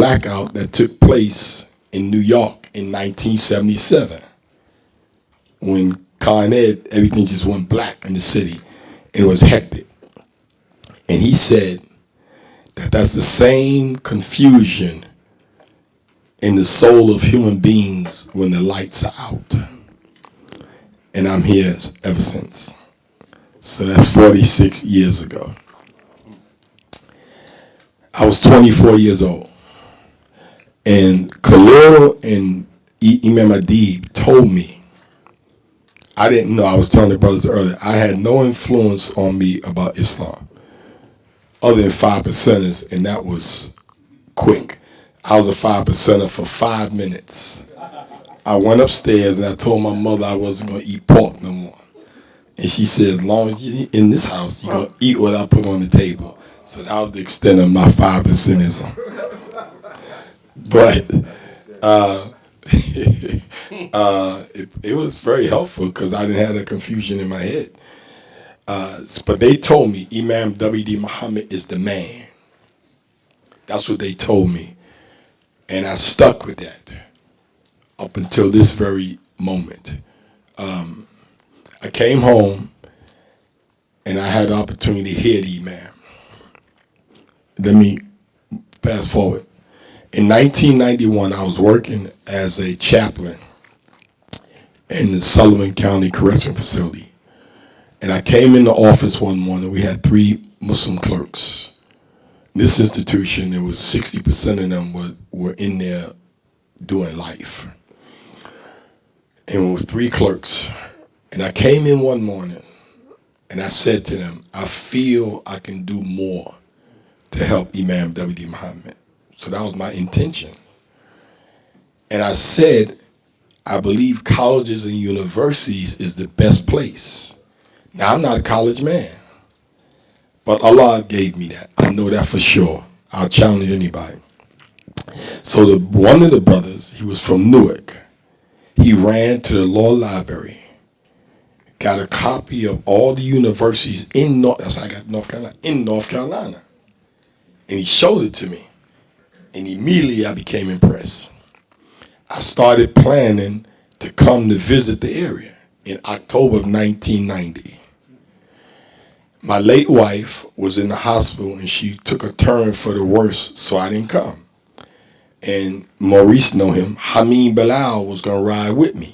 blackout that took place in New York in 1977. When Con Ed, everything just went black in the city. It was hectic. And he said that that's the same confusion in the soul of human beings when the lights are out. And I'm here ever since. So that's 46 years ago. I was 24 years old. And Khalil and Imam Adib told me, I didn't know, I was telling the brothers earlier, I had no influence on me about Islam other than 5%ers, and that was quick. I was a 5%er for 5 minutes. I went upstairs and I told my mother I wasn't going to eat pork no more. And she said, as long as you're in this house, you're going to eat what I put on the table. So that was the extent of my 5%ism. But it was very helpful because I didn't have that confusion in my head. But they told me Imam W.D. Muhammad is the man. That's what they told me. And I stuck with that up until this very moment. I came home and I had the opportunity to hear the Imam. Let me fast forward. In 1991, I was working as a chaplain in the Sullivan County Correctional Facility. And I came in the office one morning. We had 3 Muslim clerks. This institution, it was 60% of them were in there doing life. And it was 3 clerks. And I came in one morning and I said to them, I feel I can do more to help Imam W.D. Muhammad. So that was my intention. And I said, I believe colleges and universities is the best place. Now, I'm not a college man, but Allah gave me that. I know that for sure. I'll challenge anybody. So one of the brothers, he was from Newark. He ran to the law library, got a copy of all the universities in North Carolina. And he showed it to me. And immediately I became impressed. I started planning to come to visit the area in October of 1990. My late wife was in the hospital and she took a turn for the worse, so I didn't come. And Maurice know him. Hamid Bilal was going to ride with me.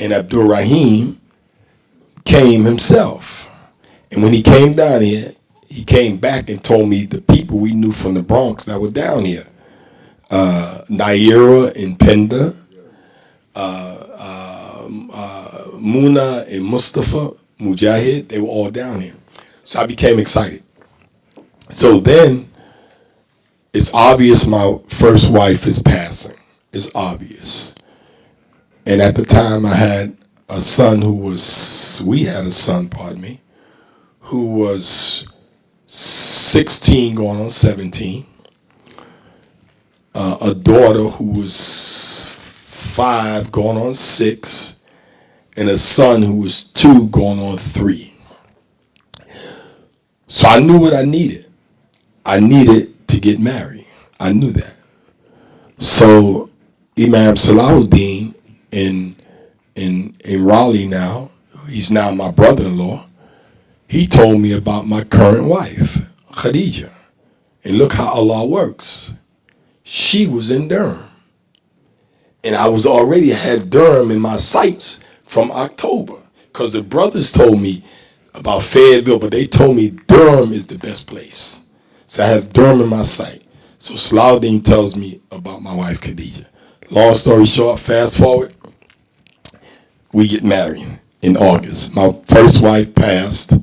And Abdul-Rahim came himself. And when he came down here, he came back and told me the people we knew from the Bronx that were down here. Naira and Penda, Muna and Mustafa, Mujahid, they were all down here. So I became excited. So then, it's obvious my first wife is passing. It's obvious. And at the time I had a son we had a son, who was 16 going on 17. A daughter who was 5 going on 6. And a son who was 2 going on 3. So I knew what I needed. I needed to get married. I knew that. So Imam Salahuddin in Raleigh now, he's now my brother-in-law, he told me about my current wife, Khadija. And look how Allah works. She was in Durham. And I was already had Durham in my sights from October. Because the brothers told me about Fayetteville, but they told me Durham is the best place. So I have Durham in my sight. So Salahuddin tells me about my wife, Khadija. Long story short, fast forward, we get married in August. My first wife passed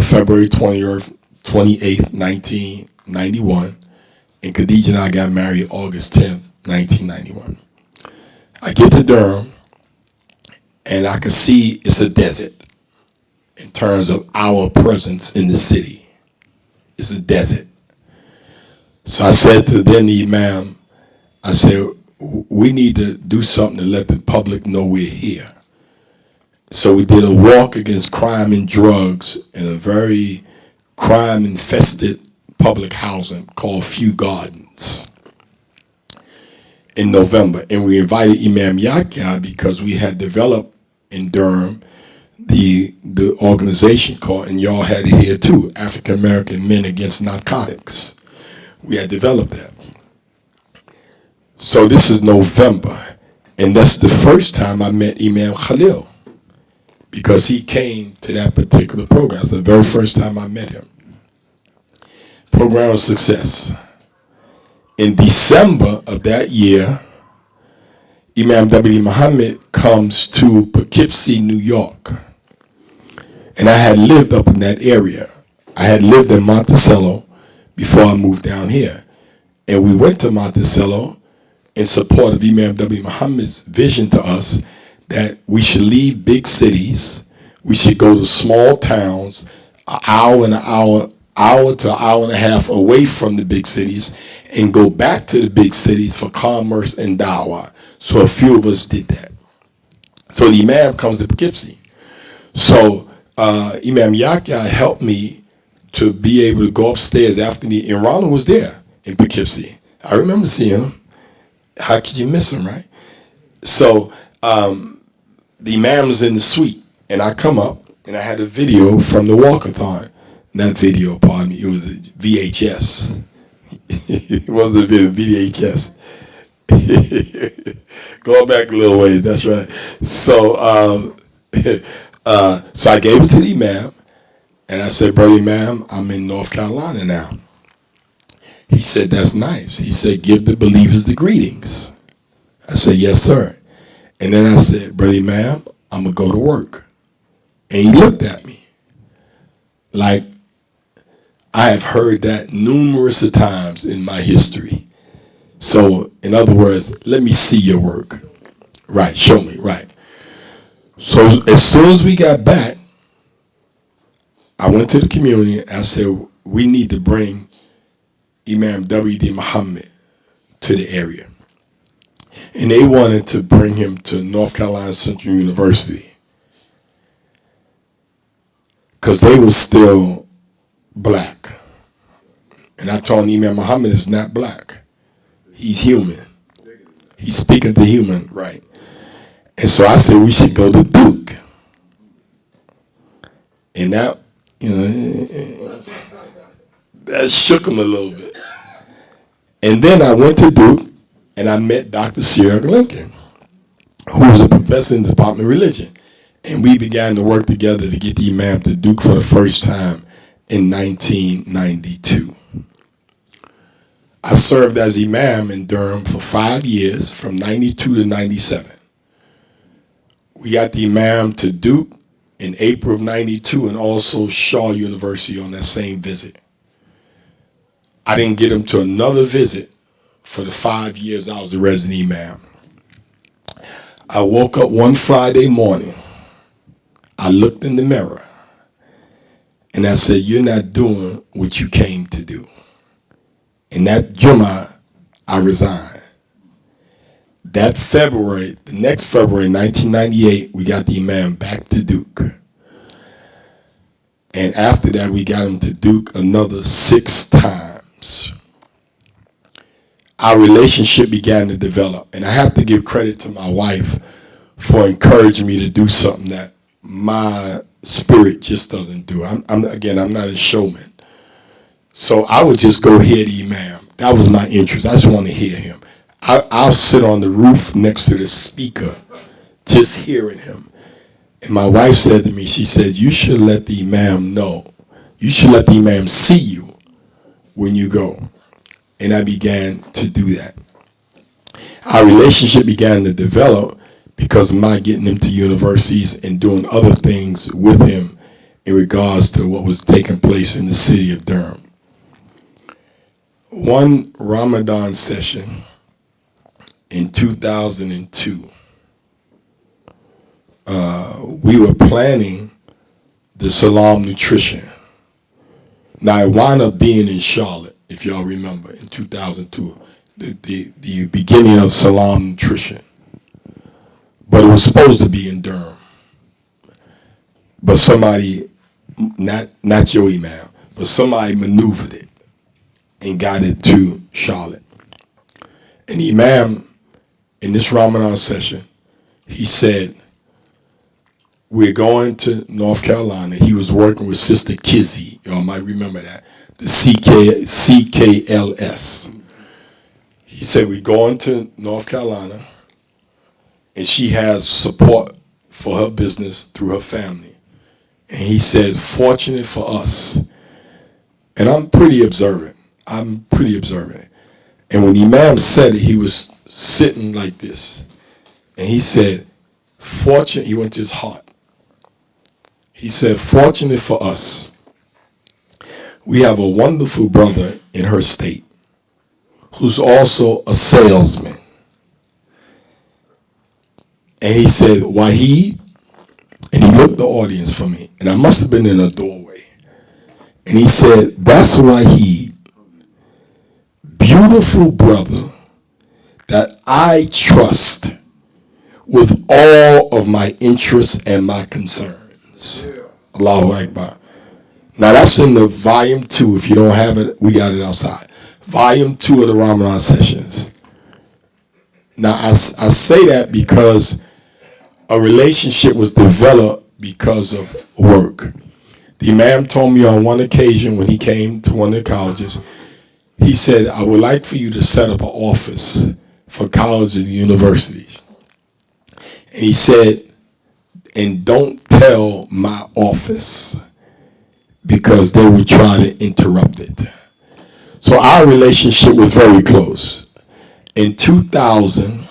February 28th, 1991. And Khadija and I got married August 10th, 1991. I get to Durham, and I can see it's a desert in terms of our presence in the city. It's a desert. So I said to the Imam, I said, we need to do something to let the public know we're here. So we did a walk against crime and drugs in a very crime-infested public housing called Few Gardens. in November, and we invited Imam Yahya because we had developed in Durham the organization called, and y'all had it here too, African American Men Against Narcotics. We had developed that. So this is November, and that's the first time I met Imam Khalil, because he came to that particular program. It's the very first time I met him. Program was a success. In December of that year, Imam W.D. Muhammad comes to Poughkeepsie, New York. And I had lived up in that area. I had lived in Monticello before I moved down here. And we went to Monticello in support of Imam W. Muhammad's vision to us that we should leave big cities. We should go to small towns, an hour to an hour and a half away from the big cities, and go back to the big cities for commerce and dawah. So a few of us did that. So the Imam comes to Poughkeepsie. So Imam Yahya helped me to be able to go upstairs after me, and Ronald was there in Poughkeepsie. I remember seeing him. How could you miss him, right? So the Imam was in the suite, and I come up, and I had a video from the walkathon. Not video, pardon me, it was a VHS. It wasn't a VHS. Going back a little ways, that's right. So so I gave it to the Imam, and I said, Brother Imam, I'm in North Carolina now. He said, that's nice. He said, give the believers the greetings. I said, yes, sir. And then I said, Brother Imam, I'm going to go to work. And he looked at me like I have heard that numerous of times in my history. So, in other words, let me see your work. Right, show me, right. So, as soon as we got back, I went to the community and I said, we need to bring Imam W.D. Muhammad to the area. And they wanted to bring him to North Carolina Central University because they were still black. And I told him Imam Muhammad is not black. He's human. He's speaking to human, right? And so I said we should go to Duke. And that, that shook him a little bit. And then I went to Duke and I met Dr. Sierra Lincoln, who was a professor in the Department of Religion. And we began to work together to get the Imam to Duke for the first time in 1992. I served as Imam in Durham for 5 years, from 92 to 97. We got the Imam to Duke in April of 92 and also Shaw University on that same visit. I didn't get him to another visit for the 5 years I was the resident Imam. I woke up one Friday morning. I looked in the mirror and I said, you're not doing what you came to do. And that Jummah, I resigned. That February, the next February, 1998, we got the Imam back to Duke. And after that, we got him to Duke another 6 times. Our relationship began to develop. And I have to give credit to my wife for encouraging me to do something that my spirit just doesn't do. I'm not a showman. So I would just go hear the Imam. That was my interest. I just want to hear him. I'll sit on the roof next to the speaker, just hearing him. And my wife said to me, she said, you should let the Imam know. You should let the Imam see you when you go. And I began to do that. Our relationship began to develop because of my getting him to universities and doing other things with him in regards to what was taking place in the city of Durham. One Ramadan session in 2002, we were planning the Salam Nutrition. Now, it wound up being in Charlotte, if y'all remember, in 2002, the beginning of Salam Nutrition. But it was supposed to be in Durham. But somebody, not your Imam, but somebody maneuvered it and got it to Charlotte. And the Imam in this Ramadan session, he said, we're going to North Carolina. He was working with Sister Kizzy. Y'all might remember that. The CKLS. He said, we're going to North Carolina, and she has support for her business through her family. And he said, fortunate for us, and I'm pretty observant. And when Imam said it, he was sitting like this. And he said, fortunate, he went to his heart. He said, fortunate for us, we have a wonderful brother in her state who's also a salesman. And he said, Waheed, and he looked the audience for me, and I must have been in a doorway. And he said, that's Waheed, beautiful brother that I trust with all of my interests and my concerns. Yeah. Allahu Akbar. Now that's in the volume 2. If you don't have it, we got it outside. Volume 2 of the Ramadan sessions. Now I say that because a relationship was developed because of work. The Imam told me on one occasion when he came to one of the colleges, he said, I would like for you to set up an office for colleges and universities. And he said, and don't tell my office because they would try to interrupt it. So our relationship was very close. In 2000,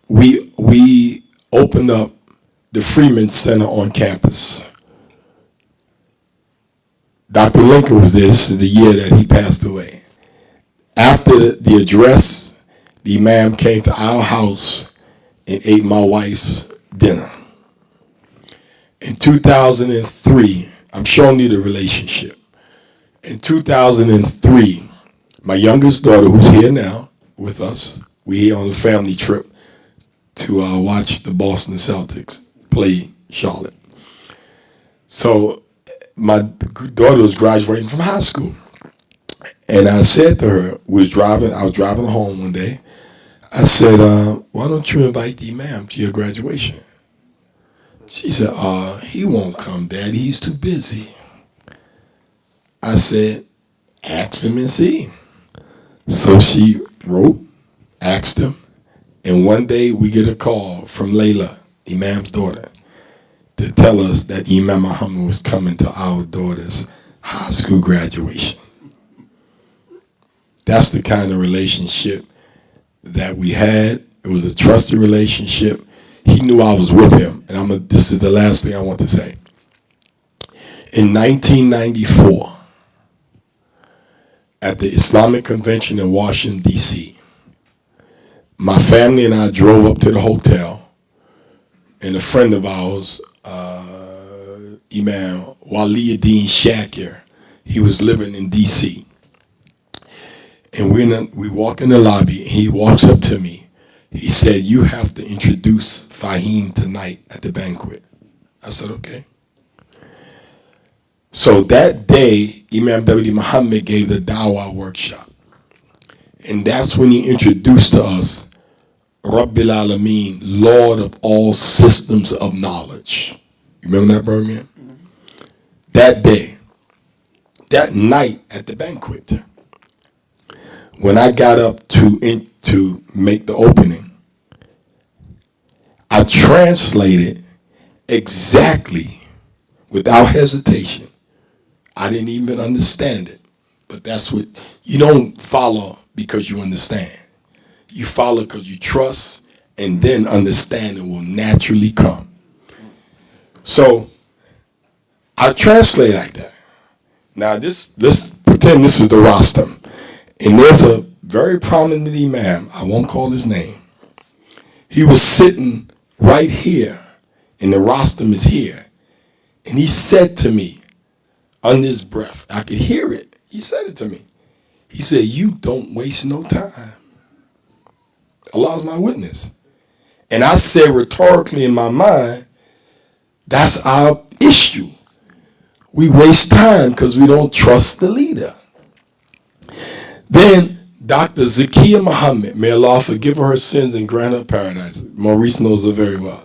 we opened up the Freeman Center on campus. Dr. Lincoln was there. This is the year that he passed away. After the address, the Imam came to our house and ate my wife's dinner. In 2003, I'm showing you the relationship. In 2003, my youngest daughter, who's here now with us, we're here on a family trip to watch the Boston Celtics play Charlotte. So my daughter was graduating from high school. And I said to her, I was driving home one day. I said, why don't you invite the Imam to your graduation? She said, he won't come, Daddy. He's too busy. I said, ask him and see. So she wrote, asked him, and one day we get a call from Layla, Imam's daughter, to tell us that Imam Muhammad was coming to our daughter's high school graduation. That's the kind of relationship that we had. It was a trusted relationship. He knew I was with him. And this is the last thing I want to say. In 1994, at the Islamic Convention in Washington, D.C., my family and I drove up to the hotel, and a friend of ours, Imam Waheed Shakir, he was living in D.C., and we walk in the lobby, and he walks up to me. He said, you have to introduce Fahim tonight at the banquet. I said, okay. So that day, Imam W.D. Muhammad gave the Dawah workshop. And that's when he introduced to us Rabbil Alameen, Lord of all systems of knowledge. You remember that, Birmingham? Mm-hmm. That day, that night at the banquet, when I got up to make the opening, I translated exactly, without hesitation. I didn't even understand it, but that's what, you don't follow because you understand. You follow because you trust, and then understanding will naturally come. So I translate like that. Now let's pretend this is the rostrum. And there's a very prominent Imam, I won't call his name. He was sitting right here, and the rostrum is here. And he said to me, under his breath, I could hear it. He said it to me. He said, you don't waste no time. Allah's my witness. And I said rhetorically in my mind, that's our issue. We waste time because we don't trust the leader. Then Dr. Zakiya Muhammad, may Allah forgive her sins and grant her paradise. Maurice knows her very well.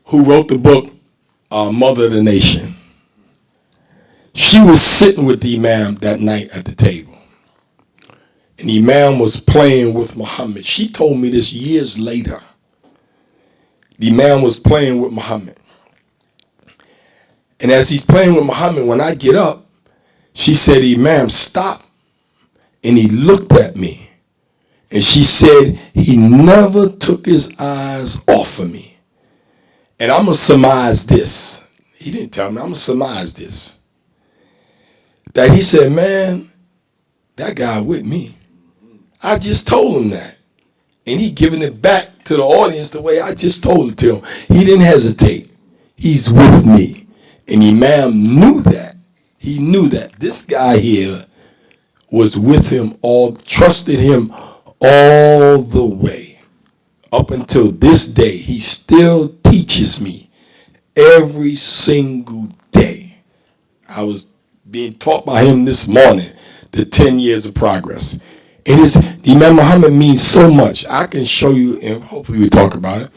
Who wrote the book, Mother of the Nation. She was sitting with the Imam that night at the table. And the Imam was playing with Muhammad. She told me this years later. The Imam was playing with Muhammad. And as he's playing with Muhammad, when I get up, she said, Imam, stop. And he looked at me. And she said, he never took his eyes off of me. And I'm going to surmise this. He didn't tell me. I'm going to surmise this. That he said, man, that guy with me. I just told him that. And he giving it back to the audience the way I just told it to him. He didn't hesitate. He's with me. And Imam knew that. He knew that. This guy here was with him trusted him all the way. Up until this day, he still teaches me every single day. I was being taught by him this morning, the 10 years of progress. The Imam Muhammad means so much. I can show you, and hopefully we talk about it,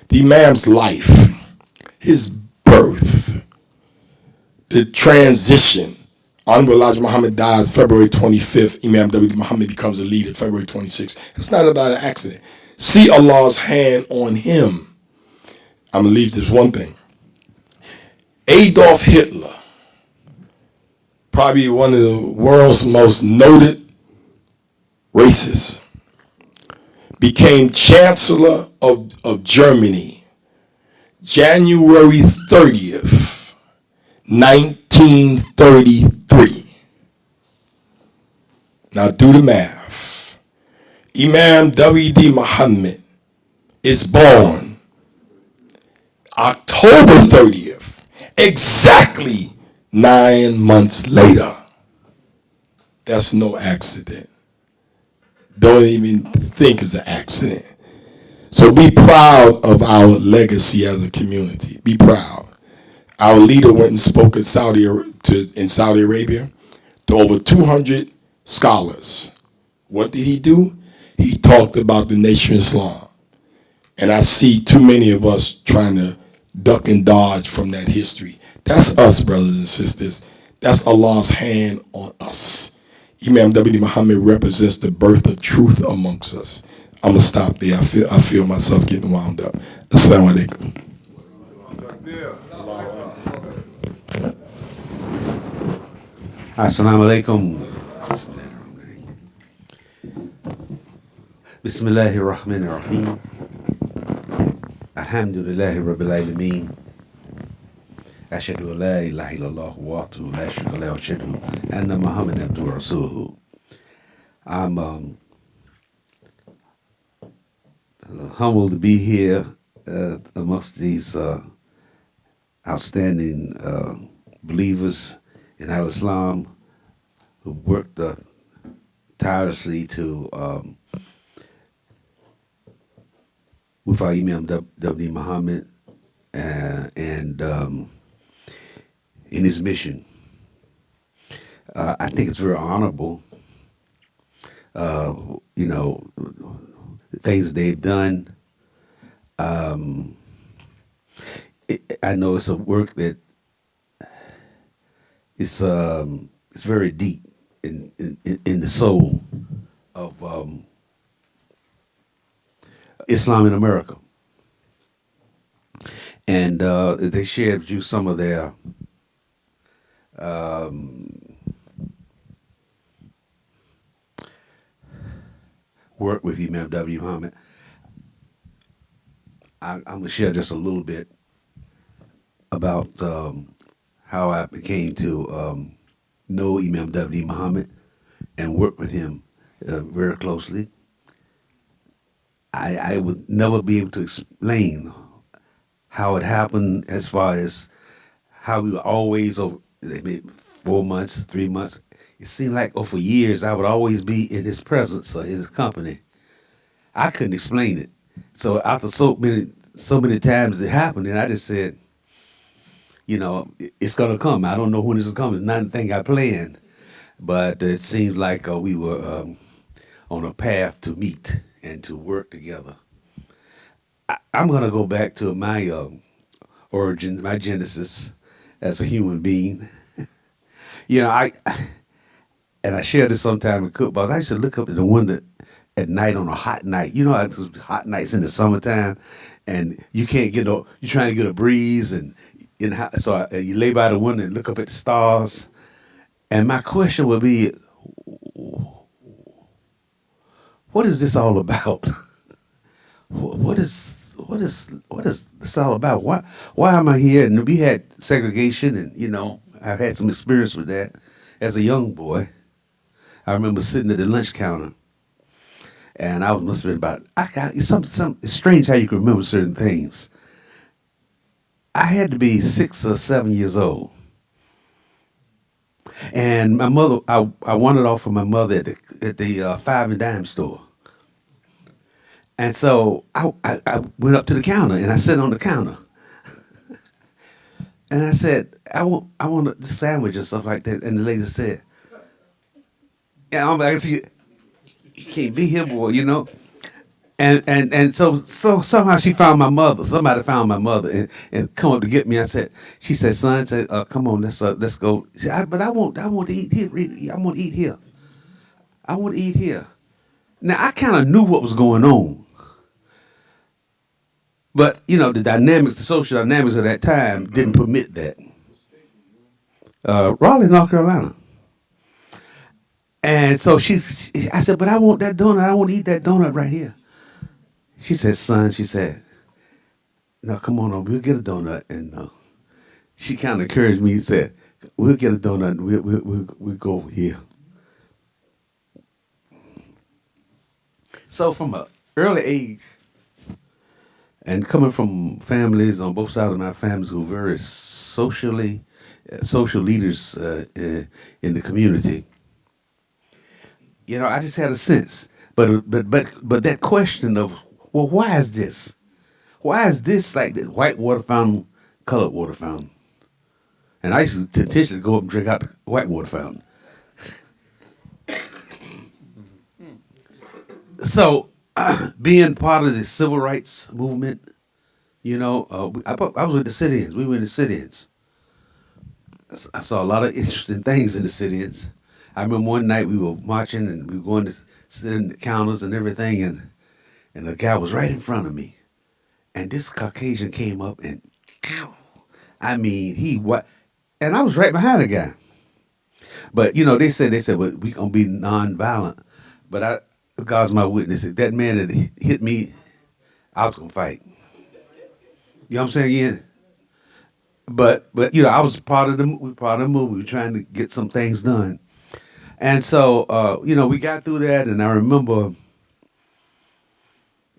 the Imam's life, his birth, the transition. Honorable Elijah Muhammad dies February 25th. Imam W.D. Muhammad becomes a leader February 26th. It's not about an accident. See Allah's hand on him. I'm going to leave this one thing. Adolf Hitler, probably one of the world's most noted racists, became Chancellor of Germany January 30th, 1933. Now do the math. Imam W.D. Muhammad is born October 30th, exactly 9 months later. That's no accident. Don't even think it's an accident. So be proud of our legacy as a community. Be proud. Our leader went and spoke in Saudi Arabia to over 200 scholars. What did he do? He talked about the Nation of Islam. And I see too many of us trying to duck and dodge from that history. That's us, brothers and sisters. That's Allah's hand on us. Imam W.D. Muhammad represents the birth of truth amongst us. I'm going to stop there. I feel myself getting wound up. Assalamu alaikum. Assalamu alaikum. Bismillahir Rahmanir Rahim. Alhamdulillahi Rabbil Alameen. Ashhadu an la ilaha illallah wa atubu la sharika lahu wa ashhadu anna Muhammadan abduhu wa rasuluhu. I'm humbled to be here amongst these outstanding believers in Al-Islam who worked tirelessly to with our Imam W.D. Muhammad and in his mission. I think it's very honorable, the things they've done. I know it's a work that it's very deep in the soul of Islam in America. And they shared with you some of their work with Imam W. Muhammad. I'm going to share just a little bit about how I became to know Imam W. Muhammad and work with him very closely. I would never be able to explain how it happened as far as how we were always over 4 months, 3 months. It seemed like for years I would always be in his presence or his company. I couldn't explain it. So after so many times it happened, and I just said, it's gonna come. I don't know when it's gonna come. It's not anything I planned, but it seemed like we were on a path to meet and to work together. I'm going to go back to my origin, my genesis as a human being. You know, I share this sometime with cookballs. I used to look up at the window at night on a hot night. You know, how those hot nights in the summertime, and you can't get no. You're trying to get a breeze, and you lay by the window and look up at the stars. And my question would be, what is this all about? What is this all about? Why am I here? And we had segregation, and I've had some experience with that as a young boy. I remember sitting at the lunch counter, and I must have been about. I got some. It's strange how you can remember certain things. I had to be 6 or 7 years old, and my mother. I wandered off from my mother at the five and dime store. And so I went up to the counter and I sat on the counter and I said, I want a sandwich or something like that. And the lady said, yeah, I'm like, you can't be here, boy. And so somehow she found my mother. Somebody found my mother and come up to get me. She said, son, come on, let's go. She said, but I want to eat here. I want to eat here. I want to eat here. Now I kind of knew what was going on. But the social dynamics of that time didn't permit that. Raleigh, North Carolina. And so I said, but I want that donut. I want to eat that donut right here. She said, son, no, come on, we'll get a donut. And she kind of encouraged me and said, we'll get a donut and we'll go over here. So from an early age, and coming from families on both sides of my families who were very social leaders in the community, I just had a sense. But that question of, well, why is this? Why is this like the white water fountain, colored water fountain? And I used to intentionally go up and drink out the white water fountain. So, being part of the civil rights movement, I was with the sit-ins. We were in the sit-ins. I saw a lot of interesting things in the sit-ins. I remember one night we were marching and we were going to sit in the counters and everything, and the guy was right in front of me. And this Caucasian came up and, I mean, and I was right behind the guy. But, they said, well, we going to be nonviolent. But God's my witness. If that man had hit me, I was going to fight. You know what I'm saying? Yeah. But I was part of the movie. We were trying to get some things done. And so, we got through that. And I remember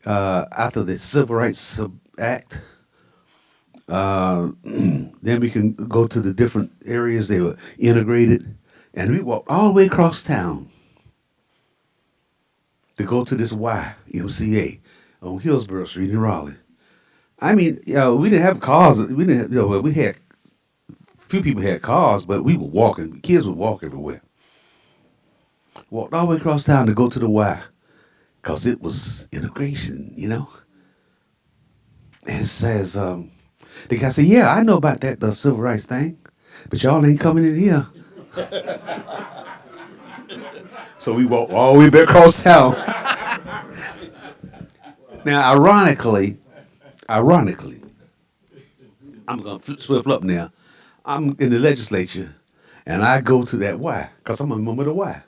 after the Civil Rights Act, then we can go to the different areas. They were integrated. And we walked all the way across town to go to this YMCA on Hillsborough Street in Raleigh. I mean, we didn't have cars. We didn't. We had few people had cars, but we were walking. Kids would walk everywhere. Walked all the way across town to go to the Y, cause it was integration, And it says, the guy said, "Yeah, I know about that the civil rights thing, but y'all ain't coming in here." So we walked all the way back across town. Now, ironically, I'm going to swivel up now. I'm in the legislature, and I go to that Y, because I'm a member of the Y.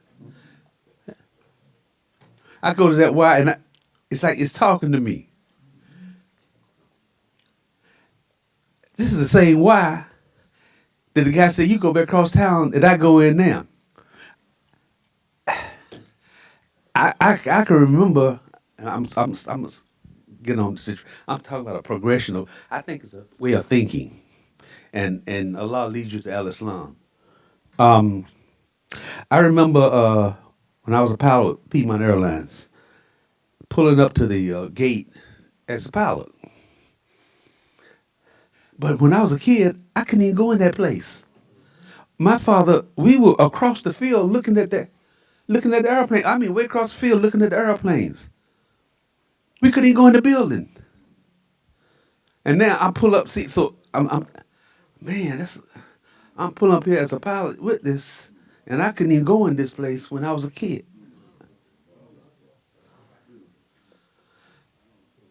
I go to that Y, and it's like it's talking to me. This is the same Y that the guy said, you go back across town, and I go in now. I can remember, and I'm getting on the situation. I'm talking about a progression of, I think it's a way of thinking. And Allah leads you to al-Islam. I remember when I was a pilot at Piedmont Airlines, pulling up to the gate as a pilot. But when I was a kid, I couldn't even go in that place. My father, we were across the field looking at that. looking at the airplane. I mean, way across the field looking at the airplanes. We couldn't even go in the building. And now I pull up, see, so I'm pulling up here as a pilot witness, and I couldn't even go in this place when I was a kid.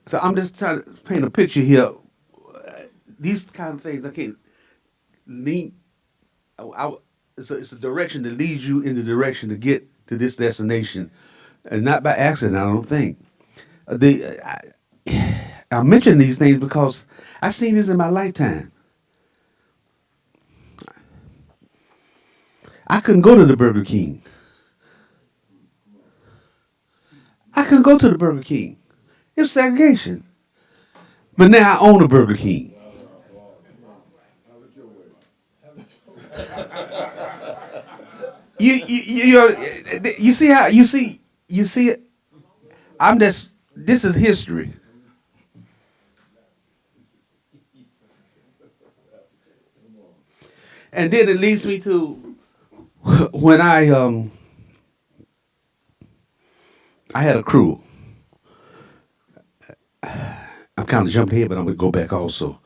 So I'm just trying to paint a picture here. These kind of things I can't lead. It's a direction that leads you in the direction to get to this destination, and not by accident. I don't think. I mention these things because I've seen this in my lifetime. I couldn't go to the Burger King. I couldn't go to the Burger King. It was segregation. But now I own a Burger King. You see how you see it. This is history. And then it leads me to when I had a crew. I'm kind of jumping ahead, but I'm gonna go back also.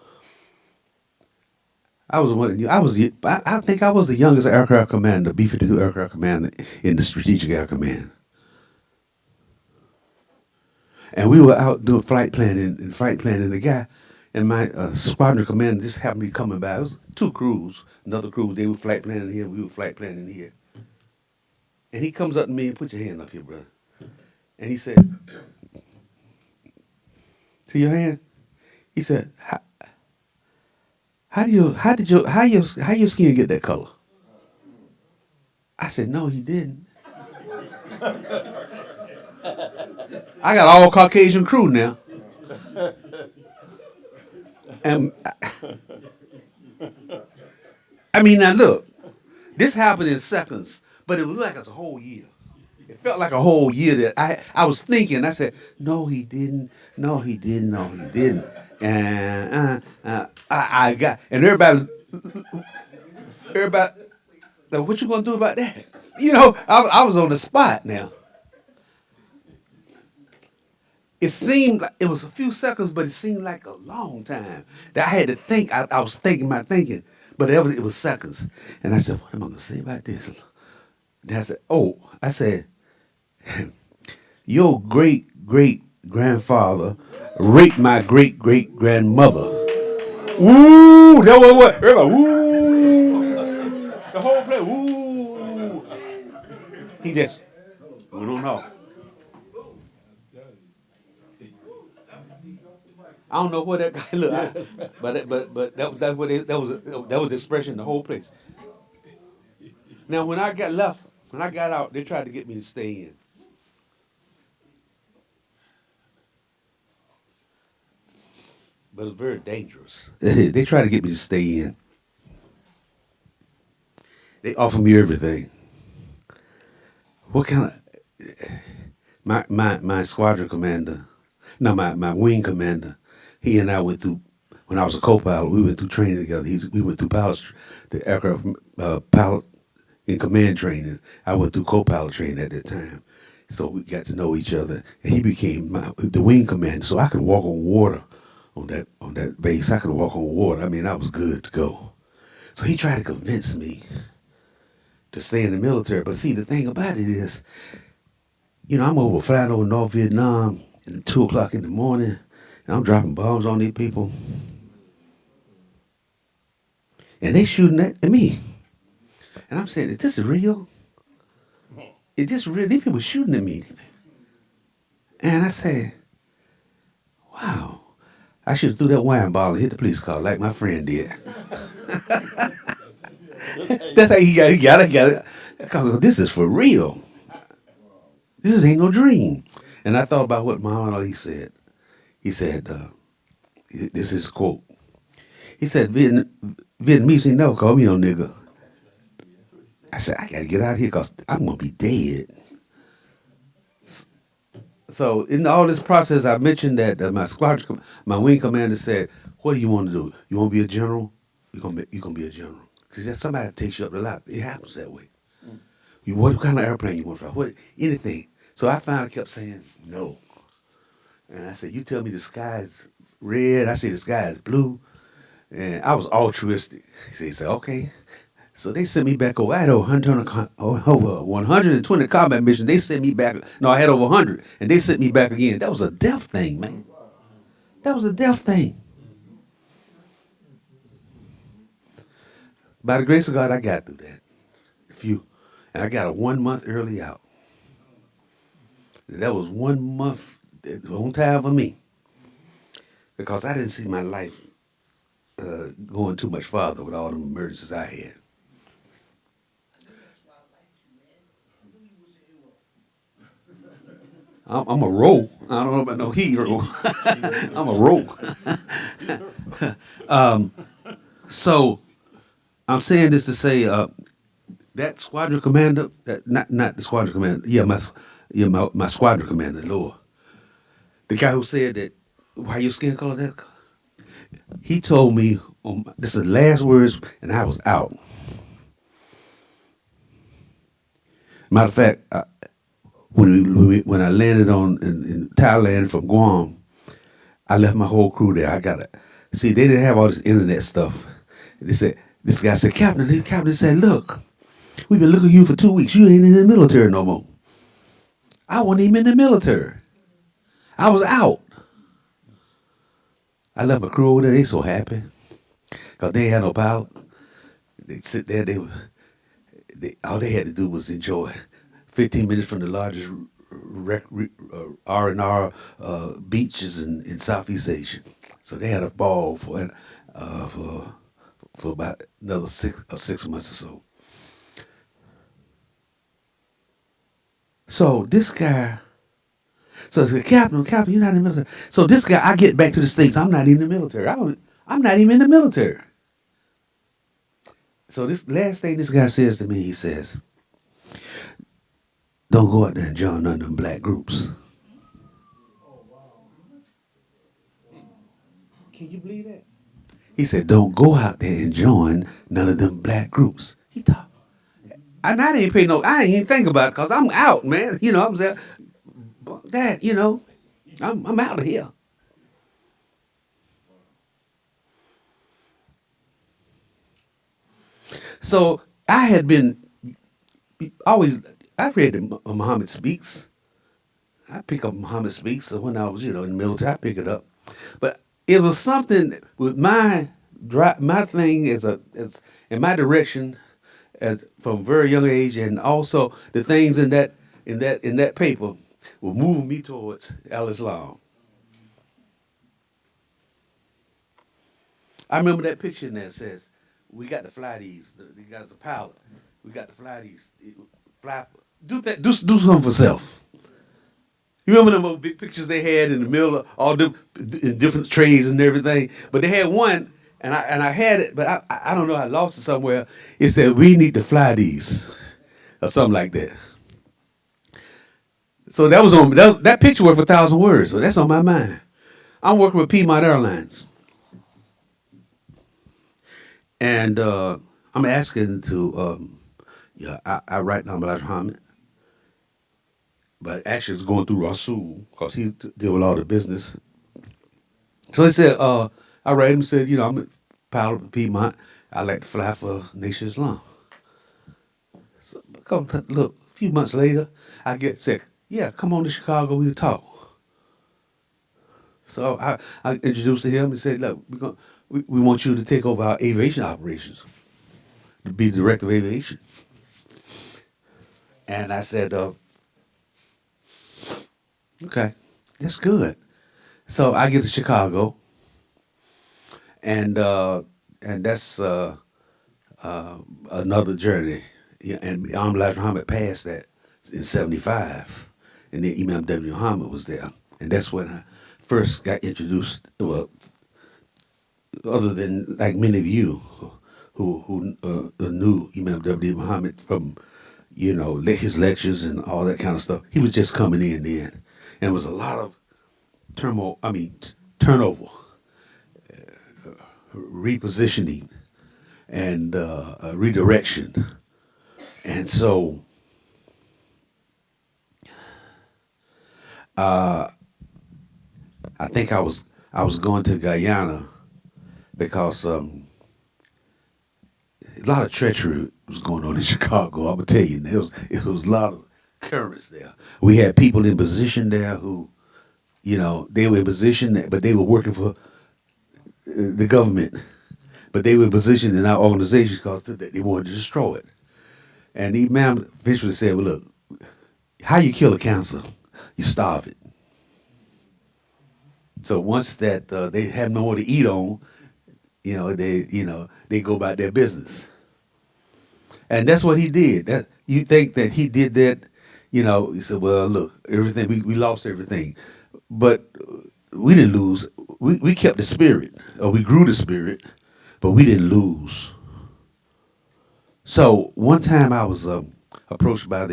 I think I was the youngest aircraft commander, B-52 aircraft commander in the Strategic Air Command. And we were out doing flight planning. The guy and my squadron commander just happened to be coming by. It was two crews. Another crew, they were flight planning here, we were flight planning here. And he comes up to me and put your hand up here, brother. And he said, see your hand? He said, how your skin get that color? I said, no, he didn't. I got all Caucasian crew now. And I mean, now look, this happened in seconds, but it was like it's a whole year. It felt like a whole year that I was thinking. I said, no, he didn't. No, he didn't. No, he didn't. And I got, and everybody, now what you gonna do about that? You know, I was on the spot now. It seemed like it was a few seconds, but it seemed like a long time. That I had to think. I was thinking my thinking, but it was seconds. And I said, what am I gonna say about this? And I said, your great great grandfather raped my great great grandmother. Woo! That was what? Everybody, woo! The whole place, woo! He just went on off. I don't know what that guy looked, but that's what that was the expression the whole place. Now when I got out, they tried to get me to stay in. But it was very dangerous. They tried to get me to stay in. They offered me everything. What kind of my squadron commander, no, my wing commander, he and I went through, when I was a co-pilot, we went through training together. We went through the aircraft pilot in command training. I went through co-pilot training at that time. So we got to know each other. And he became the wing commander. So I could walk on water on that base. I could walk on water. I mean, I was good to go. So he tried to convince me to stay in the military. But see, the thing about it is, I'm flying over North Vietnam at 2 o'clock in the morning, and I'm dropping bombs on these people. And they shooting at me. And I'm saying, is this real? Is this real? These people shooting at me. And I said, wow, I should have threw that wine bottle and hit the police car like my friend did. That's how he got it. Because this is for real. This ain't no dream. And I thought about what Muhammad Ali said. He said, this is a quote. He said, Vietnamese ain't never called me no nigga. I said, I got to get out of here because I'm going to be dead. So in all this process, I mentioned that my wing commander said, what do you want to do? You want to be a general? You're going to be a general. Because somebody takes you up the ladder. It happens that way. What kind of airplane you want to fly? What anything? So I finally kept saying no. And I said, you tell me the sky is red. I said the sky is blue. And I was altruistic. He said, okay. So they sent me back over. I had over 120 combat missions. They sent me back. No, I had over 100. And they sent me back again. That was a death thing, man. That was a death thing. By the grace of God, I got through that. And I got a 1 month early out. That was 1 month on time for me. Because I didn't see my life going too much farther with all the emergencies I had. I'm a roll. I don't know about no hero. I'm a roll. So I'm saying this to say that squadron commander, not the squadron commander, my squadron commander, Lord, the guy who said that why your skin color that, he told me this is the last words, and I was out. Matter of fact, when I landed in Thailand from Guam, I left my whole crew there. See, they didn't have all this internet stuff. They said, this guy said, Captain, the captain said, look, we've been looking at you for 2 weeks. You ain't in the military no more. I wasn't even in the military. I was out. I left my crew over there. They so happy because they had no power. They sit there. All they had to do was enjoy 15 minutes from the largest R&R beaches in Southeast Asia. So they had a ball for about another 6 months or so. So this guy, so I said, Captain, you're not in the military. So this guy, I get back to the States, I'm not even in the military. I'm not even in the military. So this last thing this guy says to me, he says, don't go out there and join none of them black groups. Can you believe that? He said, don't go out there and join none of them black groups. He talked. And I didn't even think about it because I'm out, man. You know, I'm saying, that, I'm out of here. So I had been I read Muhammad Speaks. I pick up Muhammad Speaks. So when I was, in the military, I pick it up. But it was something with my thing as in my direction as from a very young age, and also the things in that paper were moving me towards al-Islam. I remember that picture in there that says, we got to fly these. The guy's a pilot. We got to fly these. Do that. Do something for self. You remember them big pictures they had in the middle of all the in different trays and everything. But they had one, and I had it, but I don't know. I lost it somewhere. It said we need to fly these, or something like that. So that picture worth 1,000 words. So that's on my mind. I'm working with Piedmont Airlines. And I'm asking to, I write down Abdul-Hafeez, but actually it's going through Rasul because he deal with all the business. So he said, I write him and said, I'm a pilot of Piedmont. I like to fly for Nation of Islam. So, look, a few months later, I get sick. Yeah, come on to Chicago, we'll talk. So I introduced to him and said, look, we want you to take over our aviation operations, to be the director of aviation. And I said, okay, that's good. So I get to Chicago, and that's another journey. Yeah, and Abdul-Hafeez passed that in '75, and then Imam W. Muhammad was there, and that's when I first got introduced. Well, other than like many of you who knew Imam W. Muhammad from his lectures and all that kind of stuff. He was just coming in then, and it was a lot of turnover, repositioning, and redirection, and so I think I was going to Guyana because a lot of treachery was going on in Chicago. I'm gonna tell you, it was a lot of currents there. We had people in position there who, they were in position, but they were working for the government, but they were in position in our organization because they wanted to destroy it. And the Imam eventually said, "Well, look, how you kill a cancer? You starve it. So once that they have no more to eat on, they go about their business." And that's what he did. That you think that he did that, he said, "Well, look, everything we lost everything." But we didn't lose. We kept the spirit, or we grew the spirit, but we didn't lose. So one time I was approached by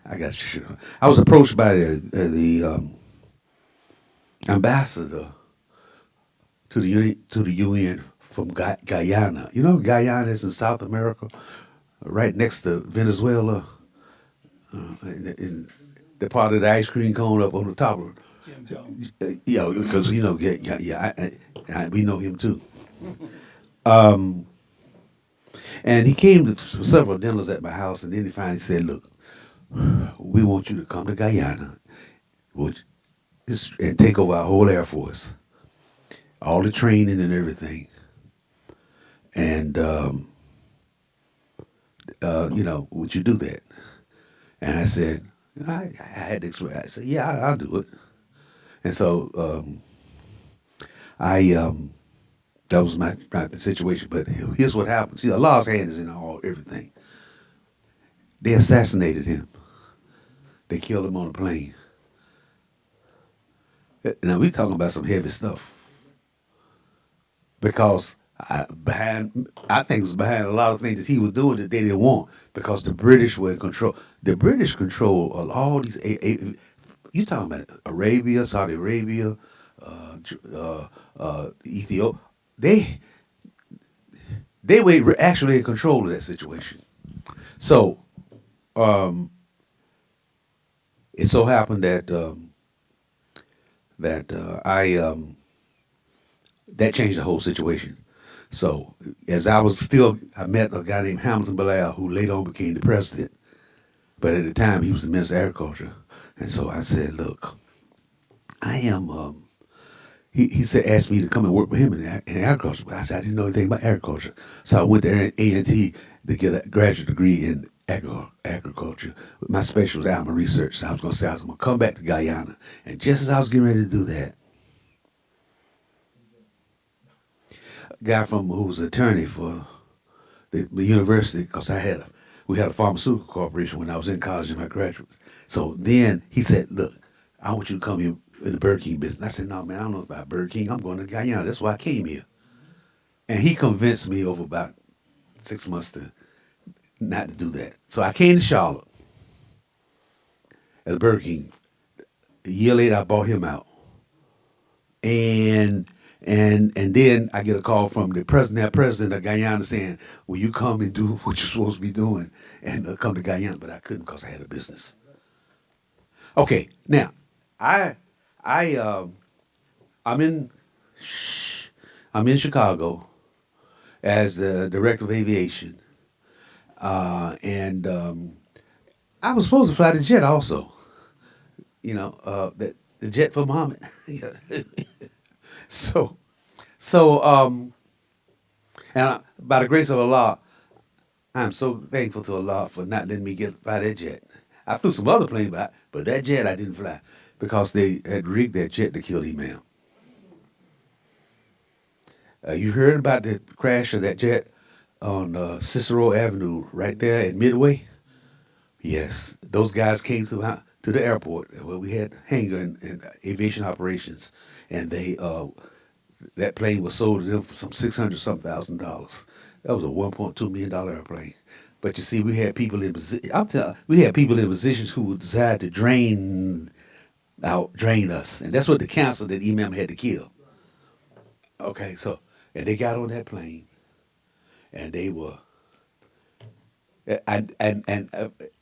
I was approached by the ambassador to the UN from Guyana. You know, Guyana is in South America, right next to Venezuela, in the part of the ice cream cone up on the top of it. Yeah, because we know him too. And he came to several dinners at my house, and then he finally said, "Look, we want you to come to Guyana, and take over our whole Air Force, all the training and everything, and would you do that?" And I said, I had to explain. I said, "Yeah, I'll do it." And so I that was my situation. But here's what happened. See, Allah's hand is in everything. They assassinated him. They killed him on a plane. Now we talking about some heavy stuff because I think it was behind a lot of things that he was doing that they didn't want because the British were in control. The British control of all these. You talking about Arabia, Saudi Arabia, Ethiopia? They were actually in control of that situation. So it so happened that that changed the whole situation. So as I met a guy named Hamilton Bilal who later on became the president, but at the time he was the minister of agriculture. And so I said, "Look, I am." He said asked me to come and work with him in agriculture, but I said I didn't know anything about agriculture. So I went there at A&T to get a graduate degree in agriculture. My special was animal research. So I was going to say I was going to come back to Guyana, and just as I was getting ready to do that, a guy who was an attorney for the university, because we had a pharmaceutical corporation when I was in college in my graduate. So then he said, "Look, I want you to come in the Burger King business." I said, "No, man, I don't know about Burger King. I'm going to Guyana. That's why I came here." And he convinced me over about 6 months to not to do that. So I came to Charlotte at the Burger King. A year later, I bought him out. And then I get a call from the president of Guyana saying, "Will you come and do what you're supposed to be doing and come to Guyana?" But I couldn't because I had a business. Okay, now I I I'm in I'm in Chicago as the director of aviation, and I was supposed to fly the jet also. The jet for Muhammad. so so by the grace of Allah, I'm so thankful to Allah for not letting me get fly that jet. I flew some other planes, but that jet I didn't fly because they had rigged that jet to kill Imam. You heard about the crash of that jet on Cicero Avenue right there at Midway? Yes, those guys came to the airport where we had hangar and aviation operations, and that plane was sold to them for some 600 some thousand dollars. That was a $1.2 million airplane. But you see, we had people in position. We had people in positions who desired to drain us, and that's what the cancer that Imam had to kill. Okay, so and they got on that plane, and they were, and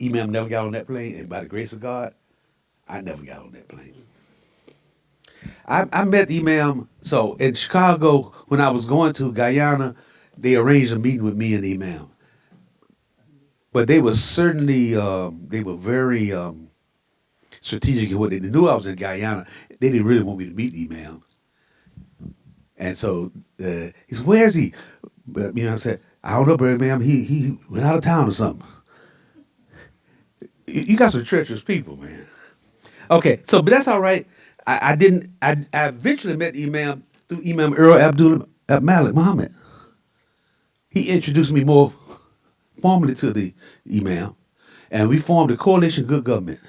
Imam never got on that plane, and by the grace of God, I never got on that plane. I met Imam. So in Chicago, when I was going to Guyana, they arranged a meeting with me and Imam. But they were certainly, they were very strategic in what they knew I was in Guyana. They didn't really want me to meet Imam. And so he said, "Where's he?" But I said, "I don't know, brother, ma'am. He went out of town or something." You got some treacherous people, man. Okay, so but that's all right. I didn't. I eventually met Imam through Imam Earl Abdul Malik Muhammad. He introduced me more formally to the Imam, and we formed a coalition good government.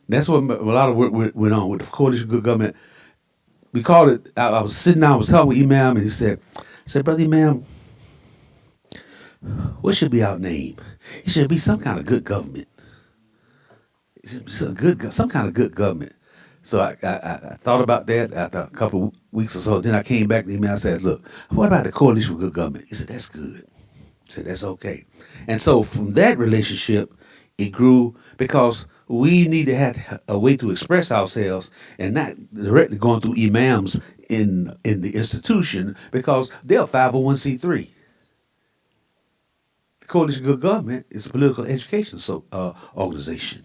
That's what a lot of work went on with the coalition good government. We called it. I was sitting down, I was talking with Imam, and he said, "Brother Imam, what should be our name? It should be some kind of good government. It should be some kind of good government." So I thought about that after a couple of weeks or so. Then I came back to him and I said, "Look, what about the Coalition for Good Government?" He said, "That's good." I said, "That's okay." And so from that relationship, it grew because we need to have a way to express ourselves and not directly going through imams in the institution because they're 501c3. The Coalition for Good Government is a political education organization.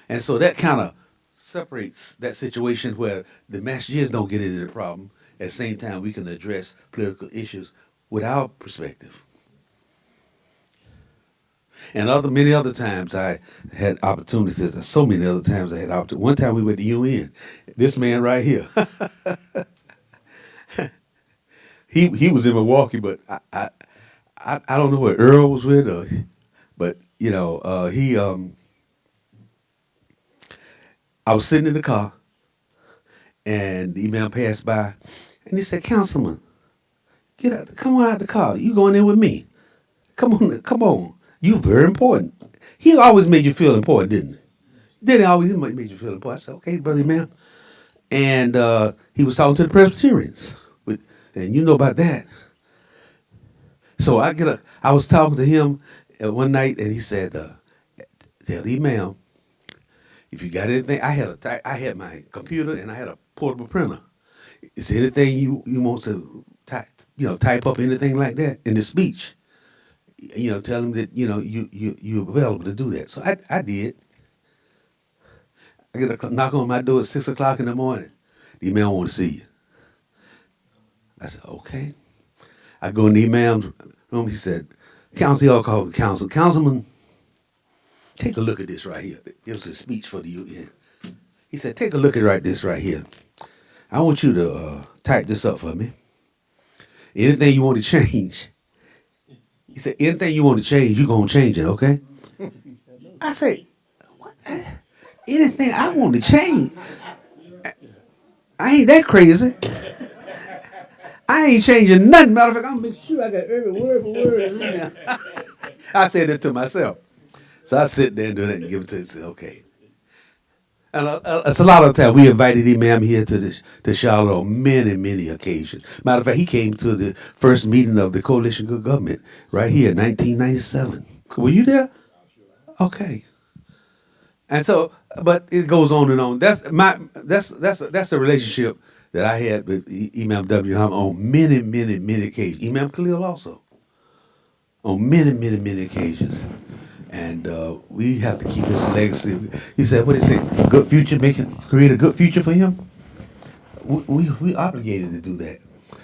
And so that kind of separates that situation where the Massachusetts don't get into the problem. At the same time, we can address political issues with our perspective. And many other times I had opportunities. There's so many other times I had opportunities. One time we went to UN. This man right here. he was in Milwaukee, but I don't know what Earl was with, but I was sitting in the car, and the Imam passed by, and he said, "Councilman, come on out the car. You going in with me? Come on. You very important." He always made you feel important, didn't he? Then he always made you feel important. I said, "Okay, brother Imam." And he was talking to the Presbyterians, and you know about that. So I was talking to him one night, and he said, "Tell the Imam, if you got anything," I had my computer and I had a portable printer. Is there anything you want to type up anything like that in the speech? Tell him that you're available to do that. So I did. I get a knock on my door at 6:00 in the morning. The Imam want to see you. I said, "Okay." I go in the Imam's room. He said, "Y'all call the council. Councilman, take a look at this right here." It was a speech for the UN. He said, "Take a look at this right here. I want you to type this up for me. Anything you want to change." He said, "Anything you want to change, you're going to change it, okay?" I said, "What? Anything I want to change? I ain't that crazy. I ain't changing nothing. Matter of fact, I'm going to make sure I got every word for word in there." I said that to myself. So I sit there and do that and give it to him and say, "Okay." And it's a lot of time. We invited Imam here to Charlotte on many, many occasions. Matter of fact, he came to the first meeting of the Coalition Good Government right here in 1997. Were you there? Okay. And so, but it goes on and on. That's the relationship that I had with Imam W. Muhammad on many, many, many occasions. Imam Khalil also on many, many, many occasions. And we have to keep his legacy. He said, "What did he say? Good future, create a good future for him." We obligated to do that.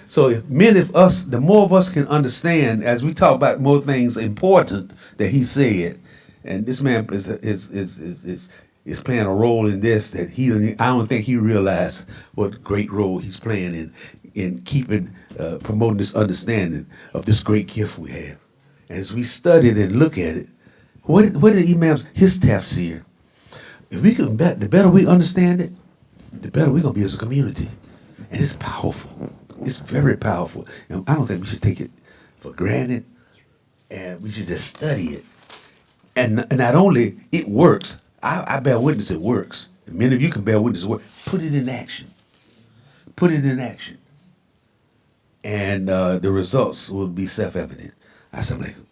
So if the more of us can understand, as we talk about more things important that he said, and this man is playing a role in this that I don't think he realized what great role he's playing in keeping promoting this understanding of this great gift we have. As we study it and look at it, what did his tafsir? If we can the better we understand it, the better we're gonna be as a community. And it's powerful. It's very powerful. And I don't think we should take it for granted. And we should just study it. And not only it works, I bear witness it works. And many of you can bear witness it works. Put it in action. Put it in action. And the results will be self-evident. Assalamu alaikum.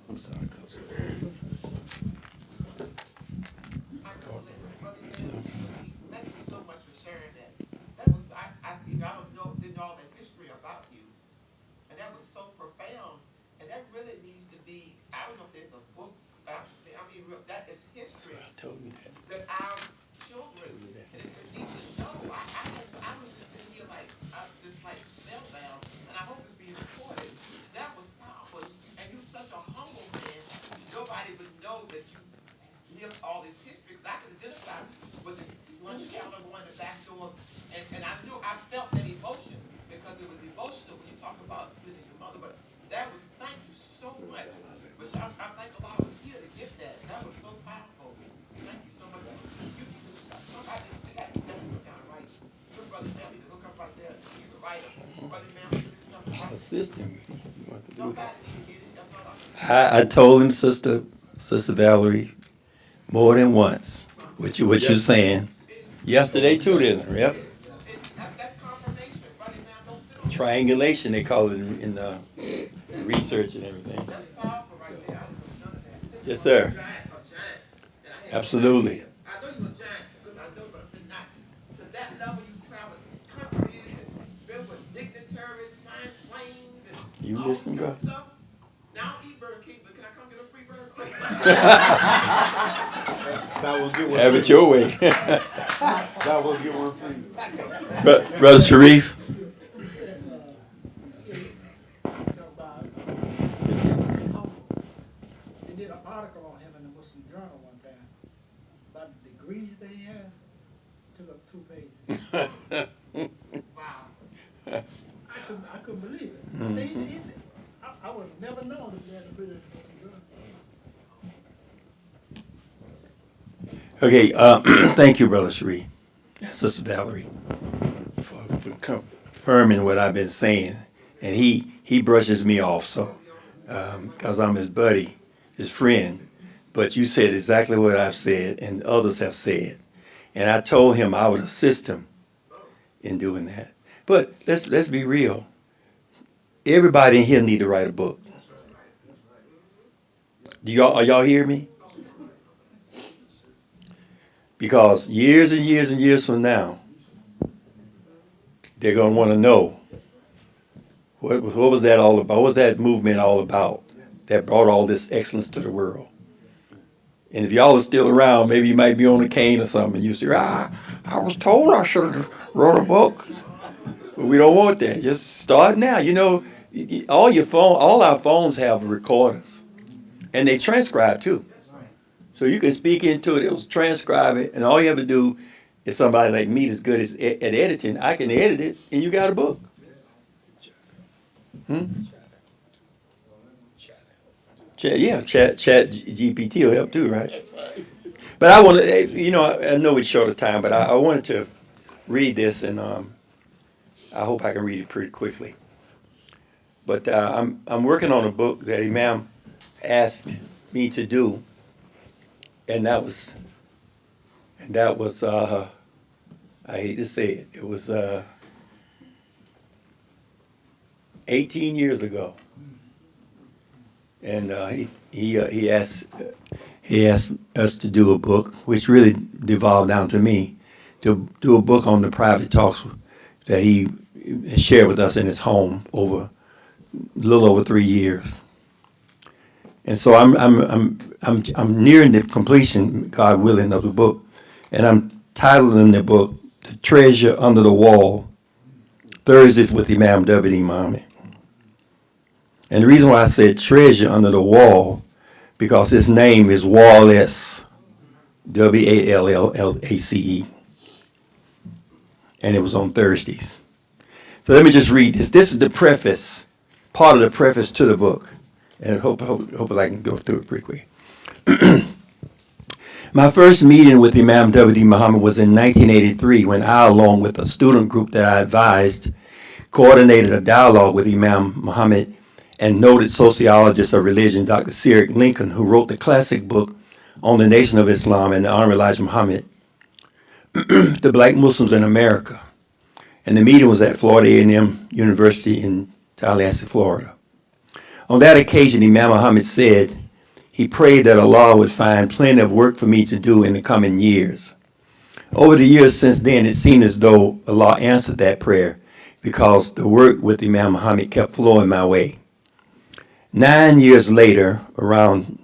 I'm sorry. was so profound, and that really needs to be. I don't know if there's a book about. I mean, that is history. I told you that. That our children and it's the need to know. I was just sitting here like I was just like spellbound, and I hope it's being recorded. That was powerful, and you're such a humble man. Nobody would know that you lived all this history. Because I can identify with the one calendar, one the back door, and I knew I felt that emotion because it was emotional when you talk about losing your mother. But that was thank you so much. Which I'm thankful I was here to get that. That was so powerful. Thank you so much. Somebody, they got to get that in some kind of writing. Your brother family to look up right there. You can write it. Brother family, this stuff. I'll assist him. Somebody need to get it. That's all I'm I told him, Sister Valerie, more than once, what you're saying. Yesterday too, didn't I? Yep. That's confirmation. Brother man, don't sit on Triangulation, they call it in research and everything. That's powerful right there. I didn't know none of that. Yes, sir. A giant. And I had Absolutely. I know you're a giant because I know, but I'm saying not to that level. You traveled countries and been with dignitaries, flying planes, and You all listen, this bro. kind of stuff. Now I eat Burger King, but can I come get a free burger? That will get one. Have it your way. That will get one free. Brother Sharif. They did an article on him in the Muslim Journal one time about the degrees that he had. Took up 2 pages. Wow. I couldn't believe it. I said, I would have never known if they had put it in the Muslim Journal. Okay, thank you, Brother Sharif and Sister Valerie, for confirming what I've been saying. And he brushes me off, so because I'm his buddy, his friend. But you said exactly what I've said and others have said. And I told him I would assist him in doing that. But let's be real. Everybody in here need to write a book. Are y'all hear me? Because years and years and years from now, they're going to want to know what was that all about? What was that movement all about that brought all this excellence to the world? And if y'all are still around, maybe you might be on a cane or something, and you say, I was told I should have wrote a book. But we don't want that. Just start now. You know, all our phones have recorders, and they transcribe too. So you can speak into it, it'll transcribe it, and all you have to do is somebody like me that's good at editing, I can edit it, and you got a book. Chat GPT will help too, right? But I want to, I know it's short of time, but I wanted to read this, and I hope I can read it pretty quickly. But I'm working on a book that Imam asked me to do, and that was I hate to say it, it was 18 years ago, and he asked us to do a book, which really devolved down to me, to do a book on the private talks that he shared with us in his home over a little over 3 years. And so I'm nearing the completion, God willing, of the book, and I'm titling the book "The Treasure Under the Wall: Thursdays with Imam W.D. Muhammad." And the reason why I said treasure under the wall, because his name is Wallace, Wallace, and it was on Thursdays. So let me just read this. This is the preface, part of the preface to the book. And I hope I can go through it pretty quick. My first meeting with Imam W.D. Muhammad was in 1983 when I, along with a student group that I advised, coordinated a dialogue with Imam Muhammad and noted sociologist of religion, Dr. Cyril Lincoln, who wrote the classic book on the Nation of Islam and the Honorable Elijah Muhammad, The Black Muslims in America. And the meeting was at Florida A&M University in Tallahassee, Florida. On that occasion, Imam Muhammad said he prayed that Allah would find plenty of work for me to do in the coming years. Over the years since then, it seemed as though Allah answered that prayer, because the work with Imam Muhammad kept flowing my way. 9 years later, around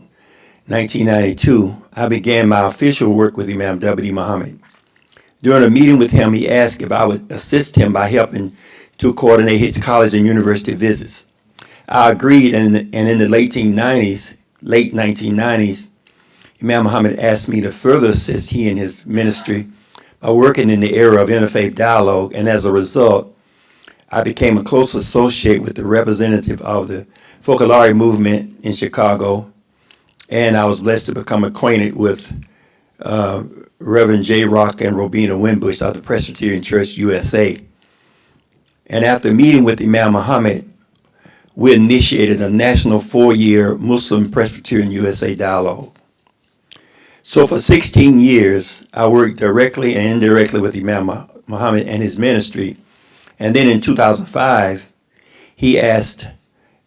1992, I began my official work with Imam W.D. Muhammad. During a meeting with him, he asked if I would assist him by helping to coordinate his college and university visits. I agreed, and in the late 1990s, Imam Muhammad asked me to further assist he and his ministry by working in the area of interfaith dialogue, and as a result, I became a close associate with the representative of the Focolare movement in Chicago, and I was blessed to become acquainted with Reverend J. Rock and Robina Winbush of the Presbyterian Church USA. And after meeting with Imam Muhammad, we initiated a national 4-year Muslim Presbyterian USA dialogue. So for 16 years, I worked directly and indirectly with Imam Muhammad and his ministry. And then in 2005, he asked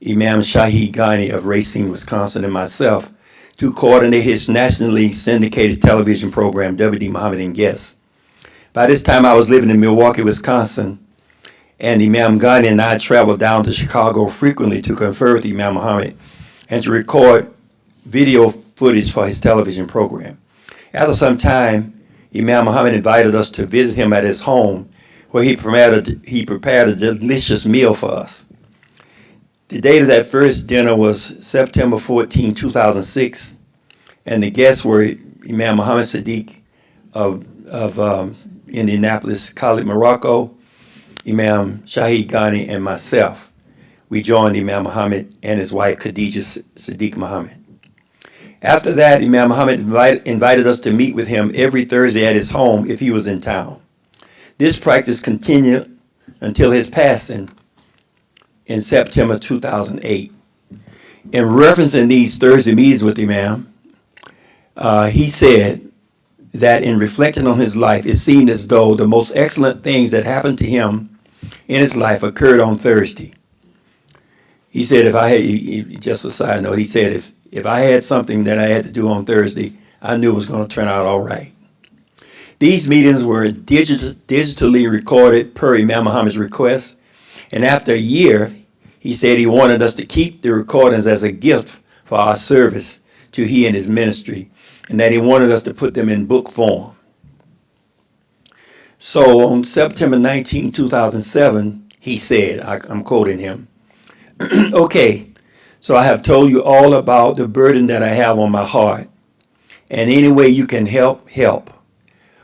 Imam Ash-Shaheed of Racine, Wisconsin, and myself to coordinate his nationally syndicated television program, W.D. Muhammad and Guests. By this time, I was living in Milwaukee, Wisconsin, and Imam Ghani and I traveled down to Chicago frequently to confer with Imam Muhammad and to record video footage for his television program. After some time, Imam Muhammad invited us to visit him at his home, where he prepared a delicious meal for us. The date of that first dinner was September 14, 2006, and the guests were Imam Muhammad Sadiq of Indianapolis, Khalid, Morocco, Imam Shaheed Ghani, and myself. We joined Imam Muhammad and his wife Khadija Sadiq Muhammad. After that, Imam Muhammad invited us to meet with him every Thursday at his home if he was in town. This practice continued until his passing in September 2008. In referencing these Thursday meetings with Imam, he said that in reflecting on his life, it seemed as though the most excellent things that happened to him in his life occurred on Thursday. He said, if I had, just a side note, he said, if I had something that I had to do on Thursday, I knew it was going to turn out all right. These meetings were digitally recorded per Imam Muhammad's request, and after a year, he said he wanted us to keep the recordings as a gift for our service to he and his ministry, and that he wanted us to put them in book form. So on September 19, 2007, he said, I'm quoting him, "Okay, so I have told you all about the burden that I have on my heart, and any way you can help, help.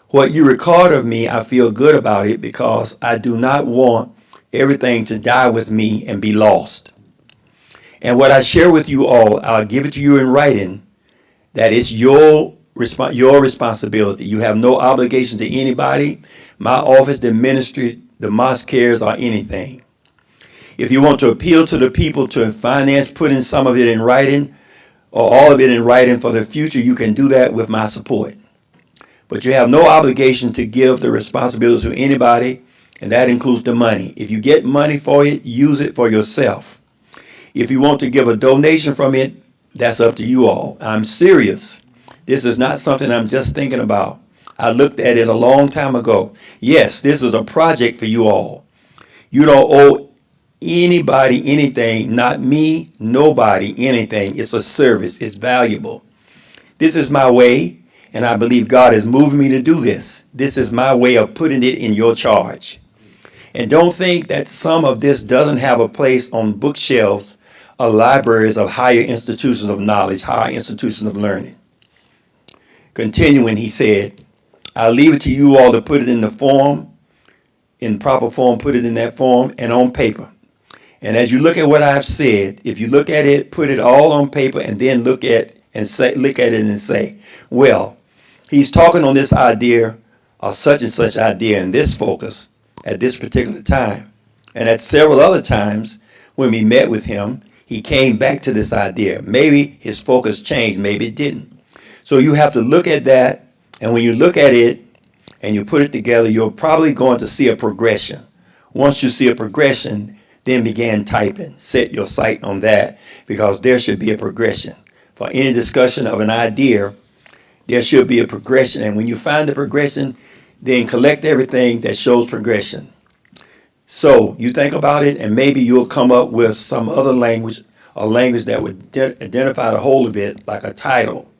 What you record of me, I feel good about it because I do not want everything to die with me and be lost. And what I share with you all, I'll give it to you in writing, that it's your responsibility. You have no obligation to anybody, my office, the ministry, the mosque cares, or anything. If you want to appeal to the people to finance putting some of it in writing or all of it in writing for the future, you can do that with my support. But you have no obligation to give the responsibility to anybody, and that includes the money. If you get money for it, use it for yourself. If you want to give a donation from it, that's up to you all. I'm serious. This is not something I'm just thinking about. I looked at it a long time ago. Yes, this is a project for you all. You don't owe anybody anything, not me, nobody anything. It's a service. It's valuable. This is my way, and I believe God is moving me to do this. This is my way of putting it in your charge. And don't think that some of this doesn't have a place on bookshelves or libraries of higher institutions of knowledge, higher institutions of learning." Continuing, he said, "I'll leave it to you all to put it in the form, in proper form, put it in that form and on paper. And as you look at what I've said, if you look at it, put it all on paper and then look at it and say, well, he's talking on this idea or such and such idea in this focus at this particular time. And at several other times when we met with him, he came back to this idea. Maybe his focus changed, maybe it didn't. So you have to look at that, and when you look at it and you put it together, you're probably going to see a progression. Once you see a progression, then begin typing. Set your sight on that, because there should be a progression. For any discussion of an idea, there should be a progression. And when you find the progression, then collect everything that shows progression. So you think about it, and maybe you'll come up with some other language, a language that would identify the whole of it, like a title.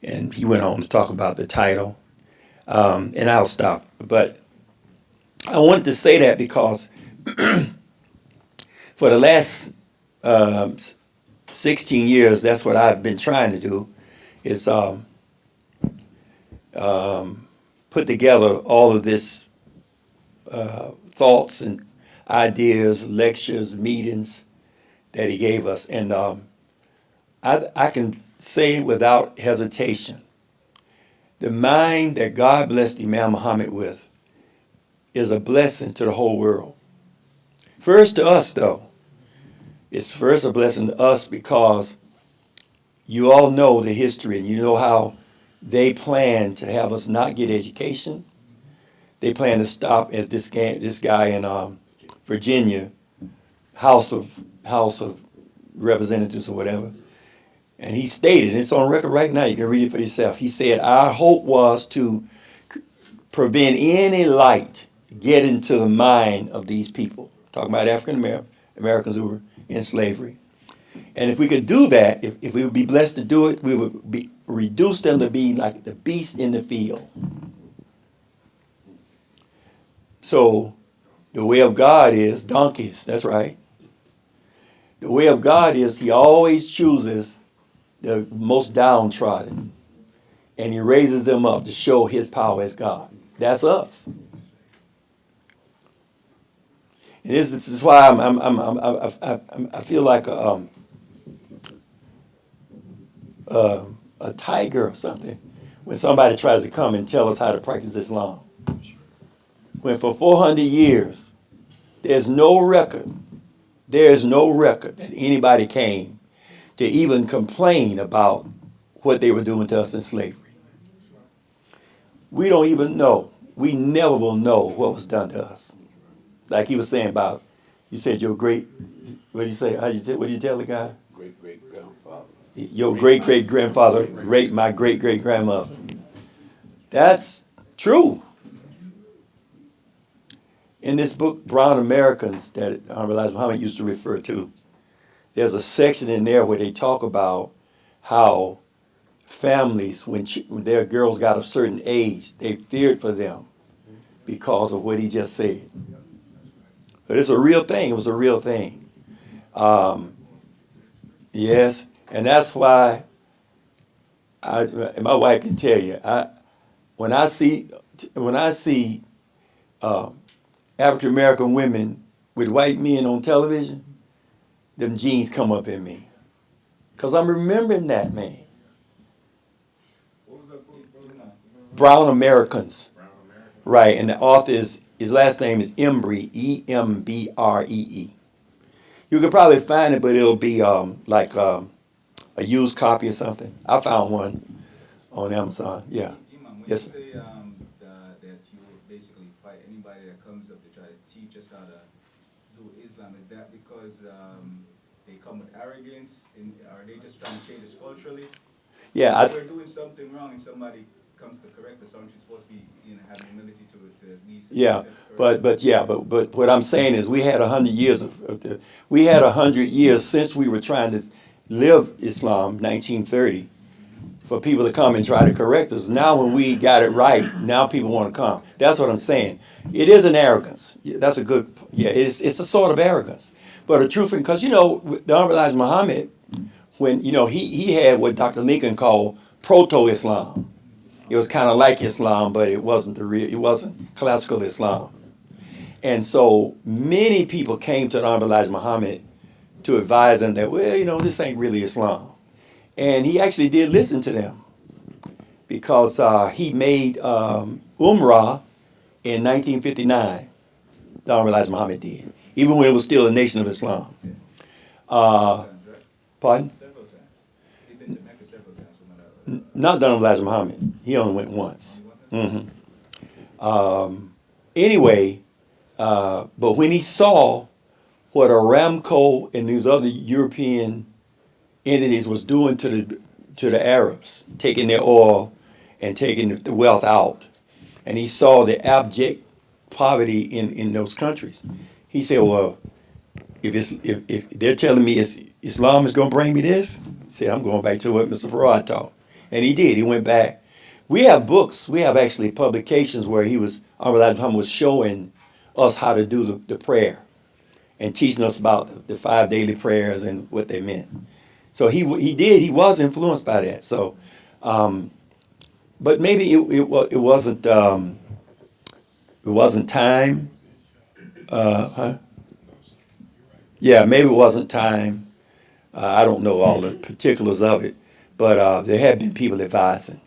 And he went on to talk about the title, and I'll stop. But I wanted to say that because for the last 16 years, that's what I've been trying to do, is put together all of this thoughts and ideas, lectures, meetings that he gave us. And I can say without hesitation, the mind that God blessed Imam Muhammad with is a blessing to the whole world. First to us, though. It's first a blessing to us because you all know the history and you know how they plan to have us not get education. They plan to stop, as this guy in Virginia, House of Representatives or whatever, and he stated, it's on record right now, you can read it for yourself. He said, our hope was to prevent any light getting to the mind of these people. Talking about African Americans who were in slavery. And if we could do that, if we would be blessed to do it, we would reduce them to be like the beast in the field. So the way of God is donkeys, that's right. The way of God is he always chooses the most downtrodden and he raises them up to show his power as God. That's us. And this is why I feel like a tiger or something when somebody tries to come and tell us how to practice Islam. When for 400 years, there's no record that anybody came to even complain about what they were doing to us in slavery. We don't even know. We never will know what was done to us. Like he was saying about, you said your great, what did you say? What did you tell the guy? Great-great-grandfather. Your great-great-grandfather raped my great-great-grandmother. That's true. In this book, Brown Americans, that Elijah Muhammad used to refer to, there's a section in there where they talk about how families, when their girls got a certain age, they feared for them because of what he just said. But it's a real thing. It was a real thing. Yes, and that's why and my wife can tell you, when I see African American women with white men on television, them genes come up in me. Because I'm remembering that, man. What was that book? Brown Americans. Right, and the author is, his last name is Embree, Embree. You could probably find it, but it'll be like a used copy or something. I found one on Amazon, yeah. Imam, when Yes, you say that you would basically fight anybody that comes up to try to teach us how to do Islam, is that because they come with arrogance? Are they just trying to change us culturally? Yeah, If we're doing something wrong and somebody comes to correct us, aren't you supposed to be, have humility to at least yeah, accept correction? but what I'm saying is we had 100 years we had 100 years since we were trying to live Islam, 1930, for people to come and try to correct us. Now when we got it right, now people want to come. That's what I'm saying. It is an arrogance. Yeah, that's a good, yeah, it's a sort of arrogance. But the truth, because the Honorable Elijah Muhammad, when, he had what Dr. Lincoln called proto-Islam. It was kind of like Islam, but it wasn't it wasn't classical Islam. And so many people came to the Honorable Elijah Muhammad to advise him that, this ain't really Islam. And he actually did listen to them because he made Umrah in 1959. The Honorable Elijah Muhammad did, even when it was still a nation of Islam. Several times, right? Pardon? Several times. They've been to Mecca several times from what I heard. Not the Honorable Elijah Muhammad. He only went once. Anyway, but when he saw what Aramco and these other European entities was doing to the Arabs, taking their oil and taking the wealth out, and he saw the abject poverty in those countries. He said, well, if they're telling me Islam is going to bring me this, he said, I'm going back to what Mr. Farad taught. And he did. He went back. We have books. We have actually publications where Elijah Muhammad was showing us how to do the prayer and teaching us about the 5 daily prayers and what they meant. So he was influenced by that. So, but maybe it wasn't time. Huh? Yeah, maybe it wasn't time. I don't know all the particulars of it, but there have been people advising.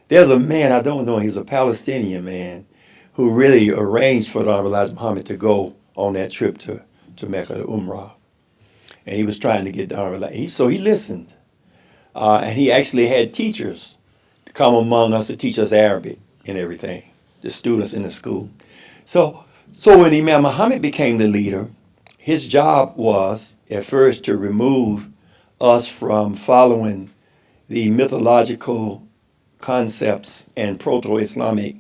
There's a man, I don't know, he was a Palestinian man who really arranged for the Honorable Elijah Muhammad to go on that trip to Mecca, the Umrah. And he was trying to get the Honorable Elijah. So he listened. And he actually had teachers to come among us to teach us Arabic and everything, the students in the school. So when Imam Muhammad became the leader, his job was at first to remove us from following the mythological concepts and proto-Islamic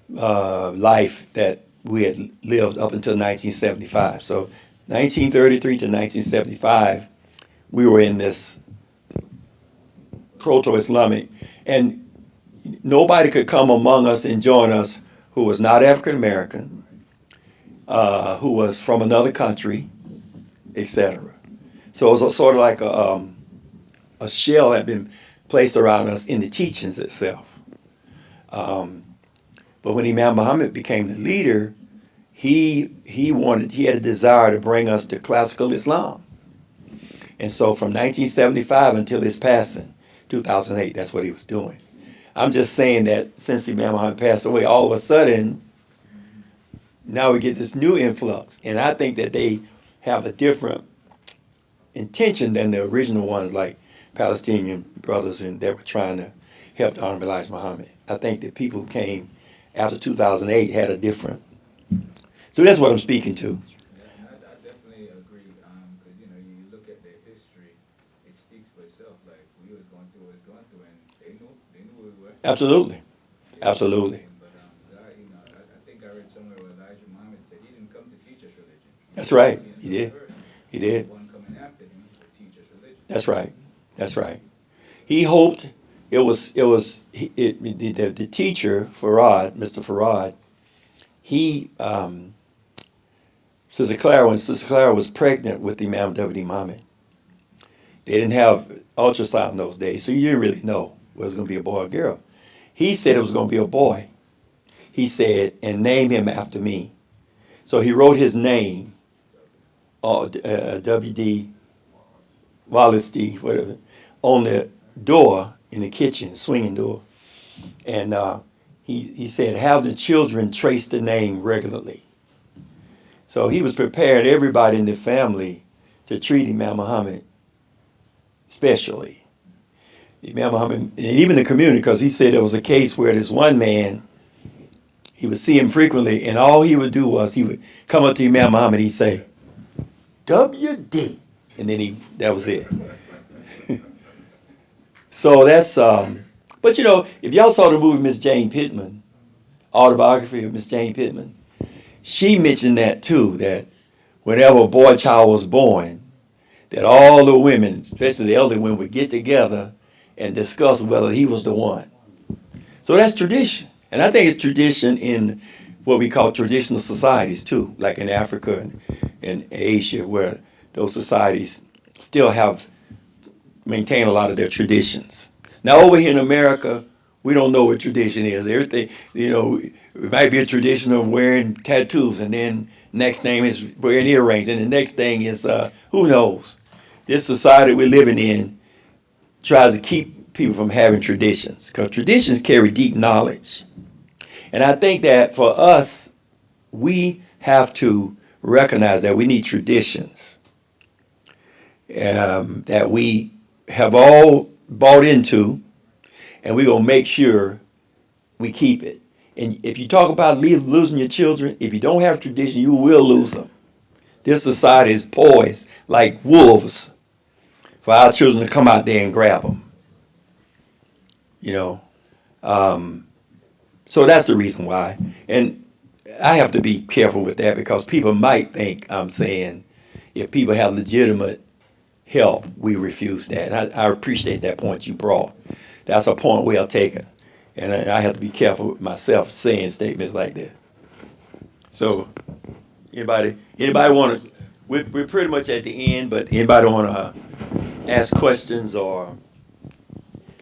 life that we had lived up until 1975. So 1933 to 1975, we were in this proto-Islamic, and nobody could come among us and join us who was not African American, who was from another country, etc. So it was sort of like a shell had been placed around us in the teachings itself. But when Imam Muhammad became the leader, he had a desire to bring us to classical Islam. And so from 1975 until his passing, 2008, that's what he was doing. I'm just saying that since Imam Muhammad passed away, all of a sudden, now we get this new influx. And I think that they have a different intention than the original ones, like Palestinian brothers and that were trying to help the Honorable Elijah Muhammad. I think that people who came after 2008 had a different. So that's what I'm speaking to. Yeah, I definitely agree. Because you look at their history, it speaks for itself. Like we was going through what we was going through, and they knew who we were. Absolutely. Absolutely. But I think I read somewhere where Elijah Muhammad said he didn't come to teach us religion. That's right. He did. He did. The one coming after him would teach us religion. That's right. That's right. He hoped the teacher, Farad, Mr. Farad, Sister Clara, when Sister Clara was pregnant with Imam W.D. Muhammad, they didn't have ultrasound in those days, so you didn't really know whether it was going to be a boy or a girl. He said it was going to be a boy. He said, and name him after me. So he wrote his name, W.D. Wallace D., whatever, on the door in the kitchen, swinging door. And he said, have the children trace the name regularly. So he was preparing everybody in the family to treat Imam Muhammad specially. Imam Muhammad, and even the community, because he said there was a case where this one man, he would see him frequently, and all he would do was he would come up to Imam Muhammad, he'd say, W.D., and then that was it. So that's, but if y'all saw the movie Miss Jane Pittman, autobiography of Miss Jane Pittman, she mentioned that too, that whenever a boy child was born, that all the women, especially the elderly women, would get together and discuss whether he was the one. So that's tradition. And I think it's tradition in what we call traditional societies too, like in Africa and Asia, where those societies still maintain a lot of their traditions. Now over here in America, we don't know what tradition is. Everything, it might be a tradition of wearing tattoos, and then next thing is wearing earrings, and the next thing is, who knows? This society we're living in tries to keep people from having traditions, because traditions carry deep knowledge. And I think that for us, we have to recognize that we need traditions that we have all bought into, and we're going to make sure we keep it. And if you talk about losing your children, if you don't have tradition, you will lose them. This society is poised like wolves for our children to come out there and grab them. So that's the reason why. And I have to be careful with that because people might think I'm saying if people have legitimate help, we refuse that. I appreciate that point you brought. That's a point well taken. And I have to be careful with myself saying statements like that. So, anybody want to, we're pretty much at the end, but anybody want to ask questions or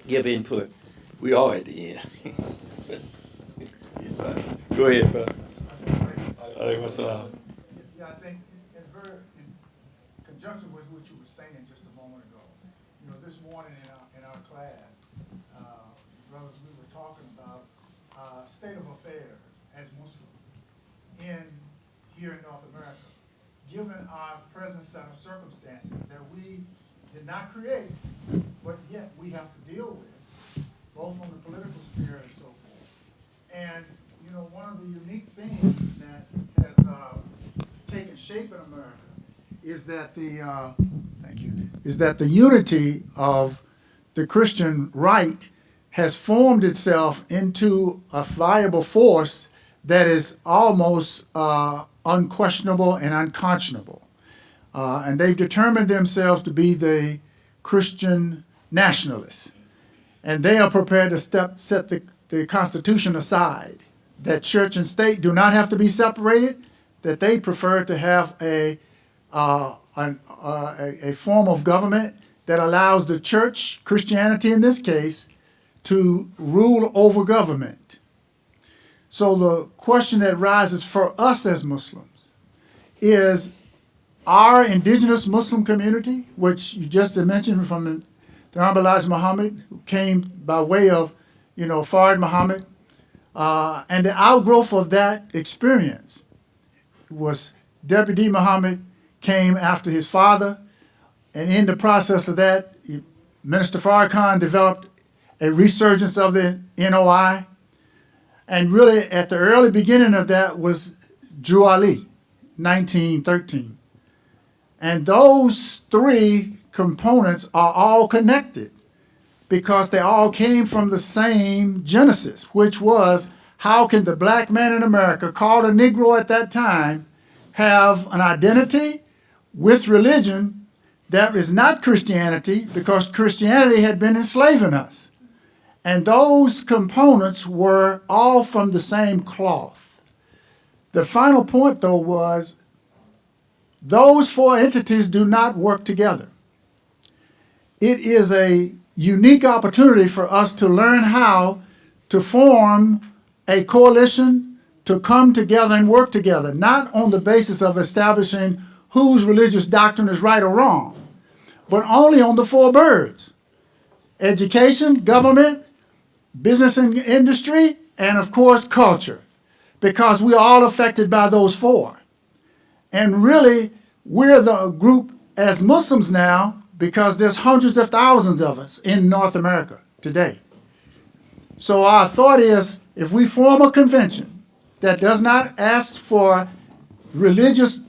give input? We are at the end. Go ahead, bro. Yeah, I think in conjunction with what you were saying just a moment ago, this morning in our class, brothers, we were talking about state of affairs as Muslims here in North America, given our present set of circumstances that we did not create, but yet we have to deal with, both on the political sphere and so forth. And one of the unique things that has taken shape in America is that the unity of the Christian right has formed itself into a viable force that is almost unquestionable and unconscionable. And they've determined themselves to be the Christian nationalists. And they are prepared to set the Constitution aside, that church and state do not have to be separated, that they prefer to have a form of government that allows the church, Christianity in this case, to rule over government. So the question that rises for us as Muslims is our indigenous Muslim community, which you just mentioned from the Honorable Elijah Muhammad, who came by way of, Fard Muhammad, and the outgrowth of that experience was Deputy Muhammad came after his father, and in the process of that, Minister Farrakhan developed a resurgence of the NOI, and really at the early beginning of that was Drew Ali, 1913. And those three components are all connected because they all came from the same genesis, which was how can the black man in America, called a Negro at that time, have an identity with religion that is not Christianity, because Christianity had been enslaving us. And those components were all from the same cloth. The final point, though, was those four entities do not work together. It is a unique opportunity for us to learn how to form a coalition, to come together and work together, not on the basis of establishing whose religious doctrine is right or wrong, but only on the four birds: education, government, business and industry, and of course culture, because we're all affected by those four. And really, we're the group as Muslims now, because there's hundreds of thousands of us in North America today. So our thought is, if we form a convention that does not ask for religious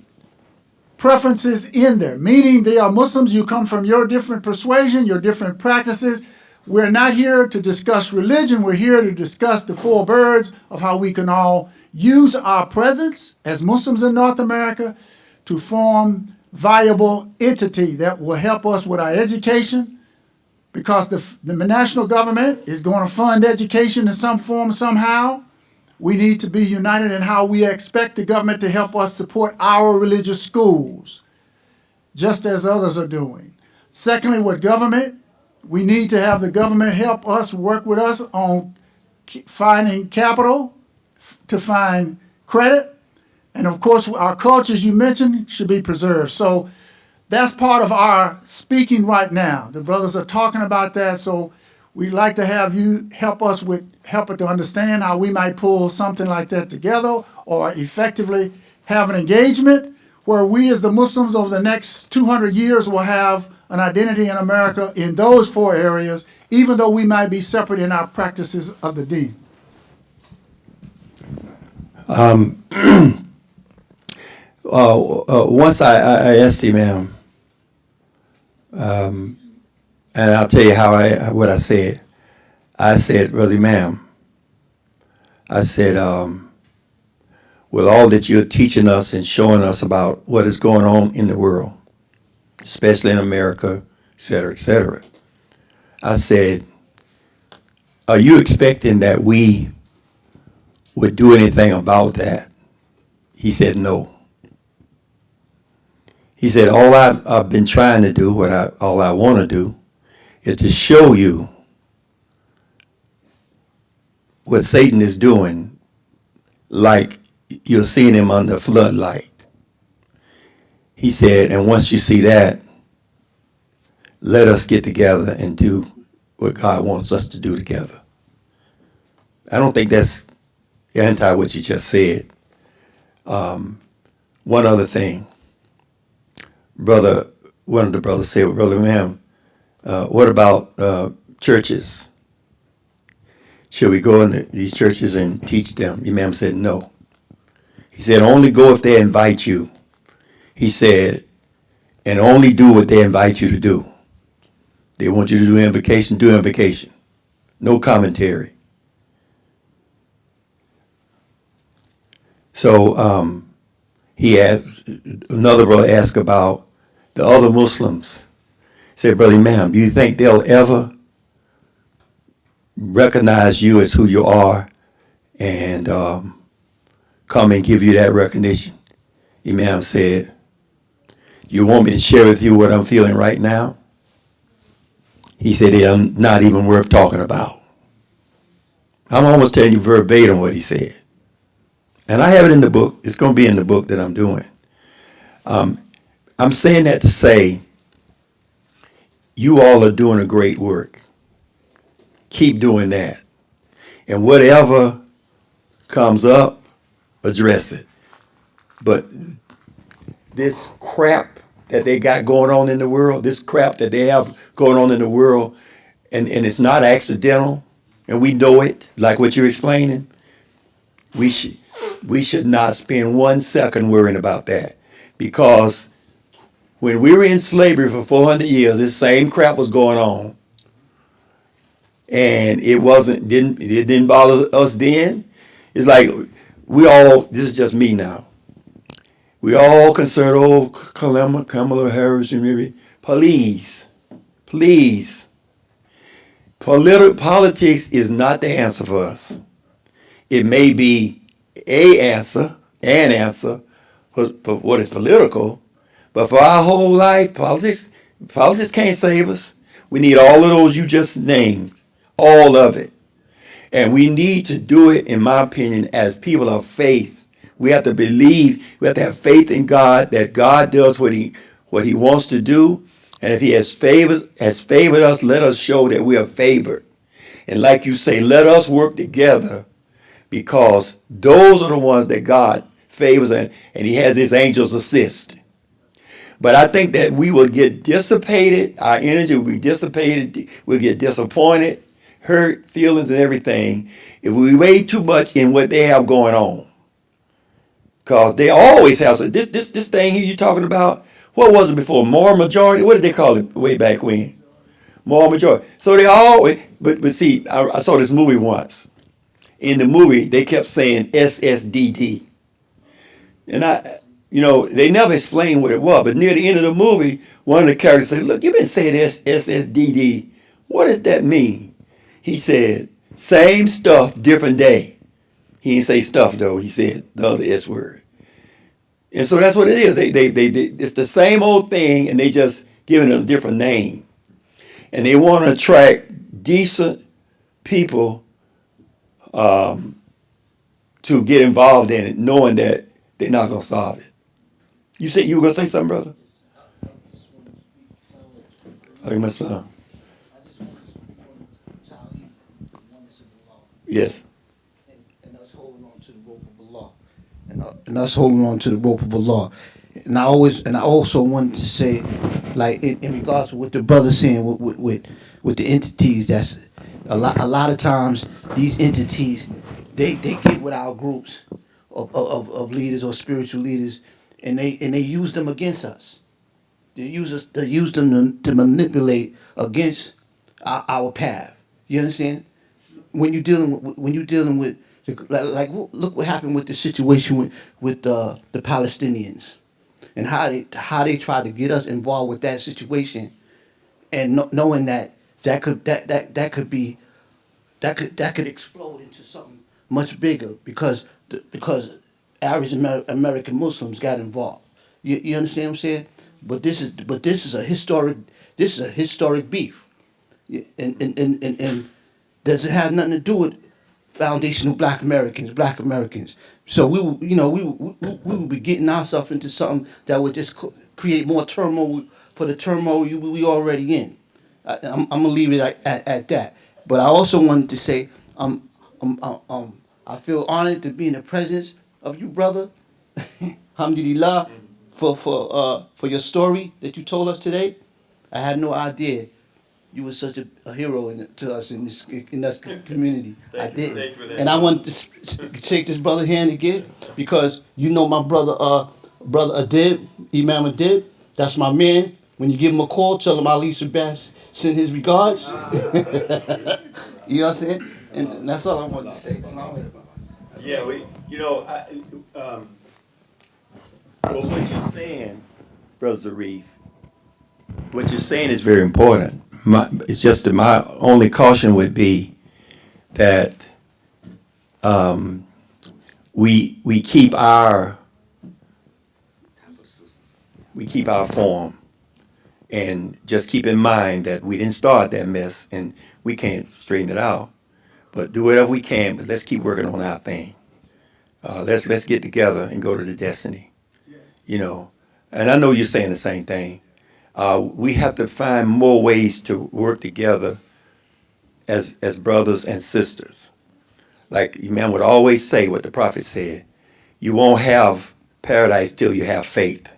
preferences in there, meaning they are Muslims, you come from your different persuasion, your different practices. We're not here to discuss religion. We're here to discuss the four birds of how we can all use our presence as Muslims in North America to form viable entity that will help us with our education, because the national government is going to fund education in some form somehow. We need to be united in how we expect the government to help us support our religious schools, just as others are doing. Secondly, with government, we need to have the government help us, work with us on finding capital, to find credit. And of course, our cultures you mentioned should be preserved. So that's part of our speaking right now. The brothers are talking about that. So we'd like to have you help us to understand how we might pull something like that together, or effectively have an engagement where we as the Muslims over the next 200 years will have an identity in America in those four areas, even though we might be separate in our practices of the deen. Once I asked Imam, and I'll tell you what I said. I said, Brother Imam, I said, with all that you're teaching us and showing us about what is going on in the world, especially in America, et cetera, et cetera. I said, are you expecting that we would do anything about that? He said, no. He said, all I've been trying to do, all I want to do, is to show you what Satan is doing, like you're seeing him under floodlight. He said, and once you see that, let us get together and do what God wants us to do together. I don't think that's anti what you just said. One other thing. One of the brothers said, Brother Imam, what about churches? Should we go into these churches and teach them? Imam said, no. He said, only go if they invite you. He said, and only do what they invite you to do. They want you to do invocation, do invocation. No commentary. So he asked, another brother asked about the other Muslims. He said, Brother Imam, do you think they'll ever recognize you as who you are and come and give you that recognition? Imam said, you want me to share with you what I'm feeling right now? He said, they're not even worth talking about. I'm almost telling you verbatim what he said. And I have it in the book. It's going to be in the book that I'm doing. I'm saying that to say, you all are doing a great work. Keep doing that. And whatever comes up, address it. But this crap that they got going on in the world, this crap that they have going on in the world, and it's not accidental, and we know it, like what you're explaining, we should not spend 1 second worrying about that. Because when we were in slavery for 400 years, this same crap was going on. And it didn't bother us then. It's like this is just me now. We all concerned, Kamala Harris, and maybe, please. Politics is not the answer for us. It may be an answer for what is political, but for our whole life, politics can't save us. We need all of those you just named, all of it. And we need to do it, in my opinion, as people of faith. We have to believe, we have to have faith in God, that God does what he wants to do. And if he has favored us, let us show that we are favored. And like you say, let us work together, because those are the ones that God favors, and he has his angels assist. But I think that we will get dissipated, our energy will be dissipated, we'll get disappointed, hurt, feelings, and everything if we wait too much in what they have going on. Because they always have, so this thing here you're talking about, what was it before? Moral majority? What did they call it way back when? Moral majority. So they always, but see, I saw this movie once. In the movie, they kept saying SSDD. And they never explained what it was, but near the end of the movie, one of the characters said, look, you've been saying SSDD. What does that mean? He said, same stuff, different day. He didn't say stuff though, he said the other S word. And so that's what it is. They it's the same old thing, and they just giving it a different name. And they want to attract decent people to get involved in it, knowing that they're not going to solve it. You said you were going to say something, brother? Oh, you must have. Yes. And us holding on to the rope of the law. And us holding on to the rope of the law. And I also wanted to say, like in regards to what the brother's saying with the entities, that's a lot of times these entities they get with our groups of leaders or spiritual leaders, and they use them against us. They use them to manipulate against our path. You understand? When you're dealing with Look what happened with the situation with the Palestinians, and how they tried to get us involved with that situation, and knowing that could be that could explode into something much bigger because average American Muslims got involved. You understand what I'm saying? But this is a historic beef. Yeah, and does it have nothing to do with foundational black Americans, So we would be getting ourselves into something that would just create more turmoil for the turmoil we already in. I'm gonna leave it at that. But I also wanted to say, I feel honored to be in the presence of you, brother. Alhamdulillah, for your story that you told us today. I had no idea you were such a hero to us in this community. I did, thank you for that. and I wanted to shake this brother hand again because you know my brother, brother Adib, Imam Adib. That's my man. When you give him a call, tell him Ali Sabas send his regards. You know what I'm saying? And that's all I wanted to say. Yeah, well, what you're saying, Brother Zarif, what you're saying is very important. It's just that my only caution would be that we keep our form, and just keep in mind that we didn't start that mess and we can't straighten it out. But do whatever we can. But let's keep working on our thing. Let's get together and go to the destiny. You know, and I know you're saying the same thing. We have to find more ways to work together as brothers and sisters. Like Imam would always say what the prophet said, you won't have paradise till you have faith.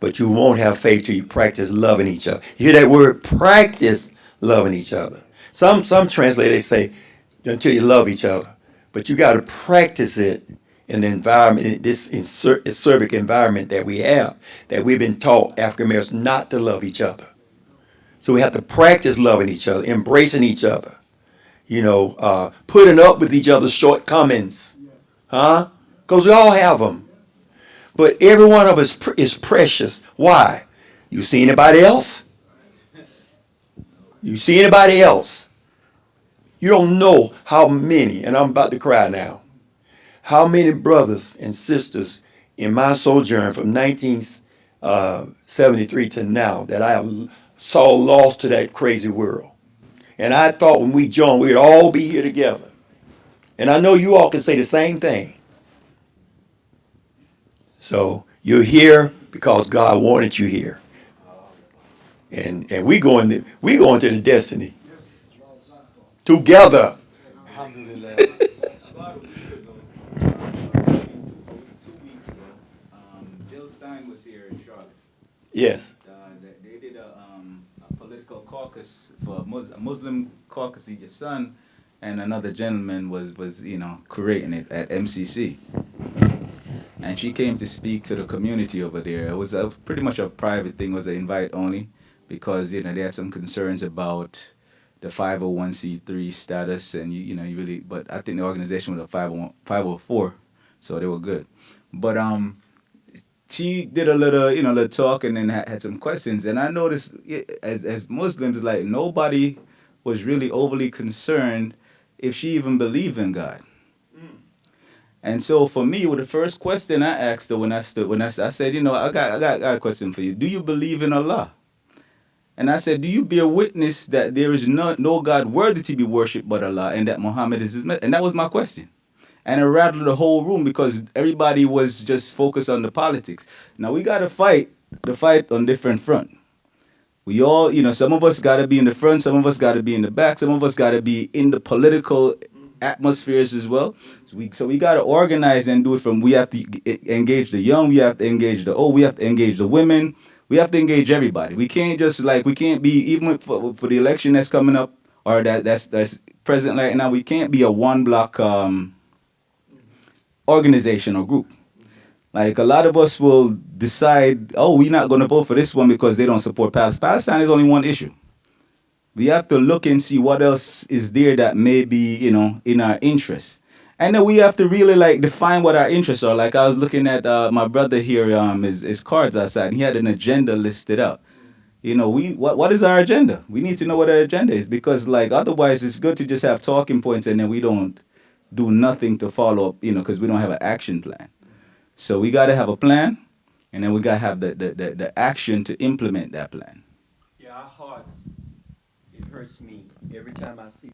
But you won't have faith till you practice loving each other. You hear that word, practice loving each other. Some translators say until you love each other. But you got to practice it in the environment, in this acerbic environment that we have, that we've been taught African Americans not to love each other. So we have to practice loving each other, embracing each other, putting up with each other's shortcomings, huh? Because we all have them. But every one of us is precious. Why? You see anybody else? You see anybody else? You don't know how many, and I'm about to cry now, how many brothers and sisters in my sojourn from 1973 to now that I saw lost to that crazy world. And I thought when we joined, we'd all be here together. And I know you all can say the same thing. So you're here because God wanted you here. And we going to the destiny. Together. Alhamdulillah. God was good though. 2 weeks ago, Jill Stein was here in Charlotte. Yes. They did a political caucus for a Muslim caucus. Your son and another gentleman was curating it at MCC. And she came to speak to the community over there. It was pretty much a private thing. It was an invite only because they had some concerns about the 501c3 status, and you really. But I think the organization was a 504, so they were good. But she did a little talk and then had some questions, and I noticed as Muslims, like nobody was really overly concerned if she even believed in God. And so for me, the first question I asked her I said, I got a question for you. Do you believe in Allah? And I said, do you bear witness that there is no God worthy to be worshipped but Allah, and that Muhammad is his messenger? And that was my question. And it rattled the whole room because everybody was just focused on the politics. Now we got to fight the fight on different front. We all, some of us got to be in the front, some of us got to be in the back, some of us got to be in the political atmospheres as well. So we got to organize and do it we have to engage the young, we have to engage the old, we have to engage the women, we have to engage everybody. We can't just we can't be, even for the election that's coming up or that's present right now, we can't be a one block organization or group. Like a lot of us will decide, we're not going to vote for this one because they don't support Palestine. Palestine is only one issue. We have to look and see what else is there that may be, in our interest. And then we have to really like define what our interests are. Like I was looking at my brother here, his cards outside, and he had an agenda listed up. You know, what is our agenda? We need to know what our agenda is, because like otherwise it's good to just have talking points and then we don't do nothing to follow up, you know, because we don't have an action plan. So we got to have a plan, and then we got to have the action to implement that plan. Yeah, our hearts, it hurts me every time I see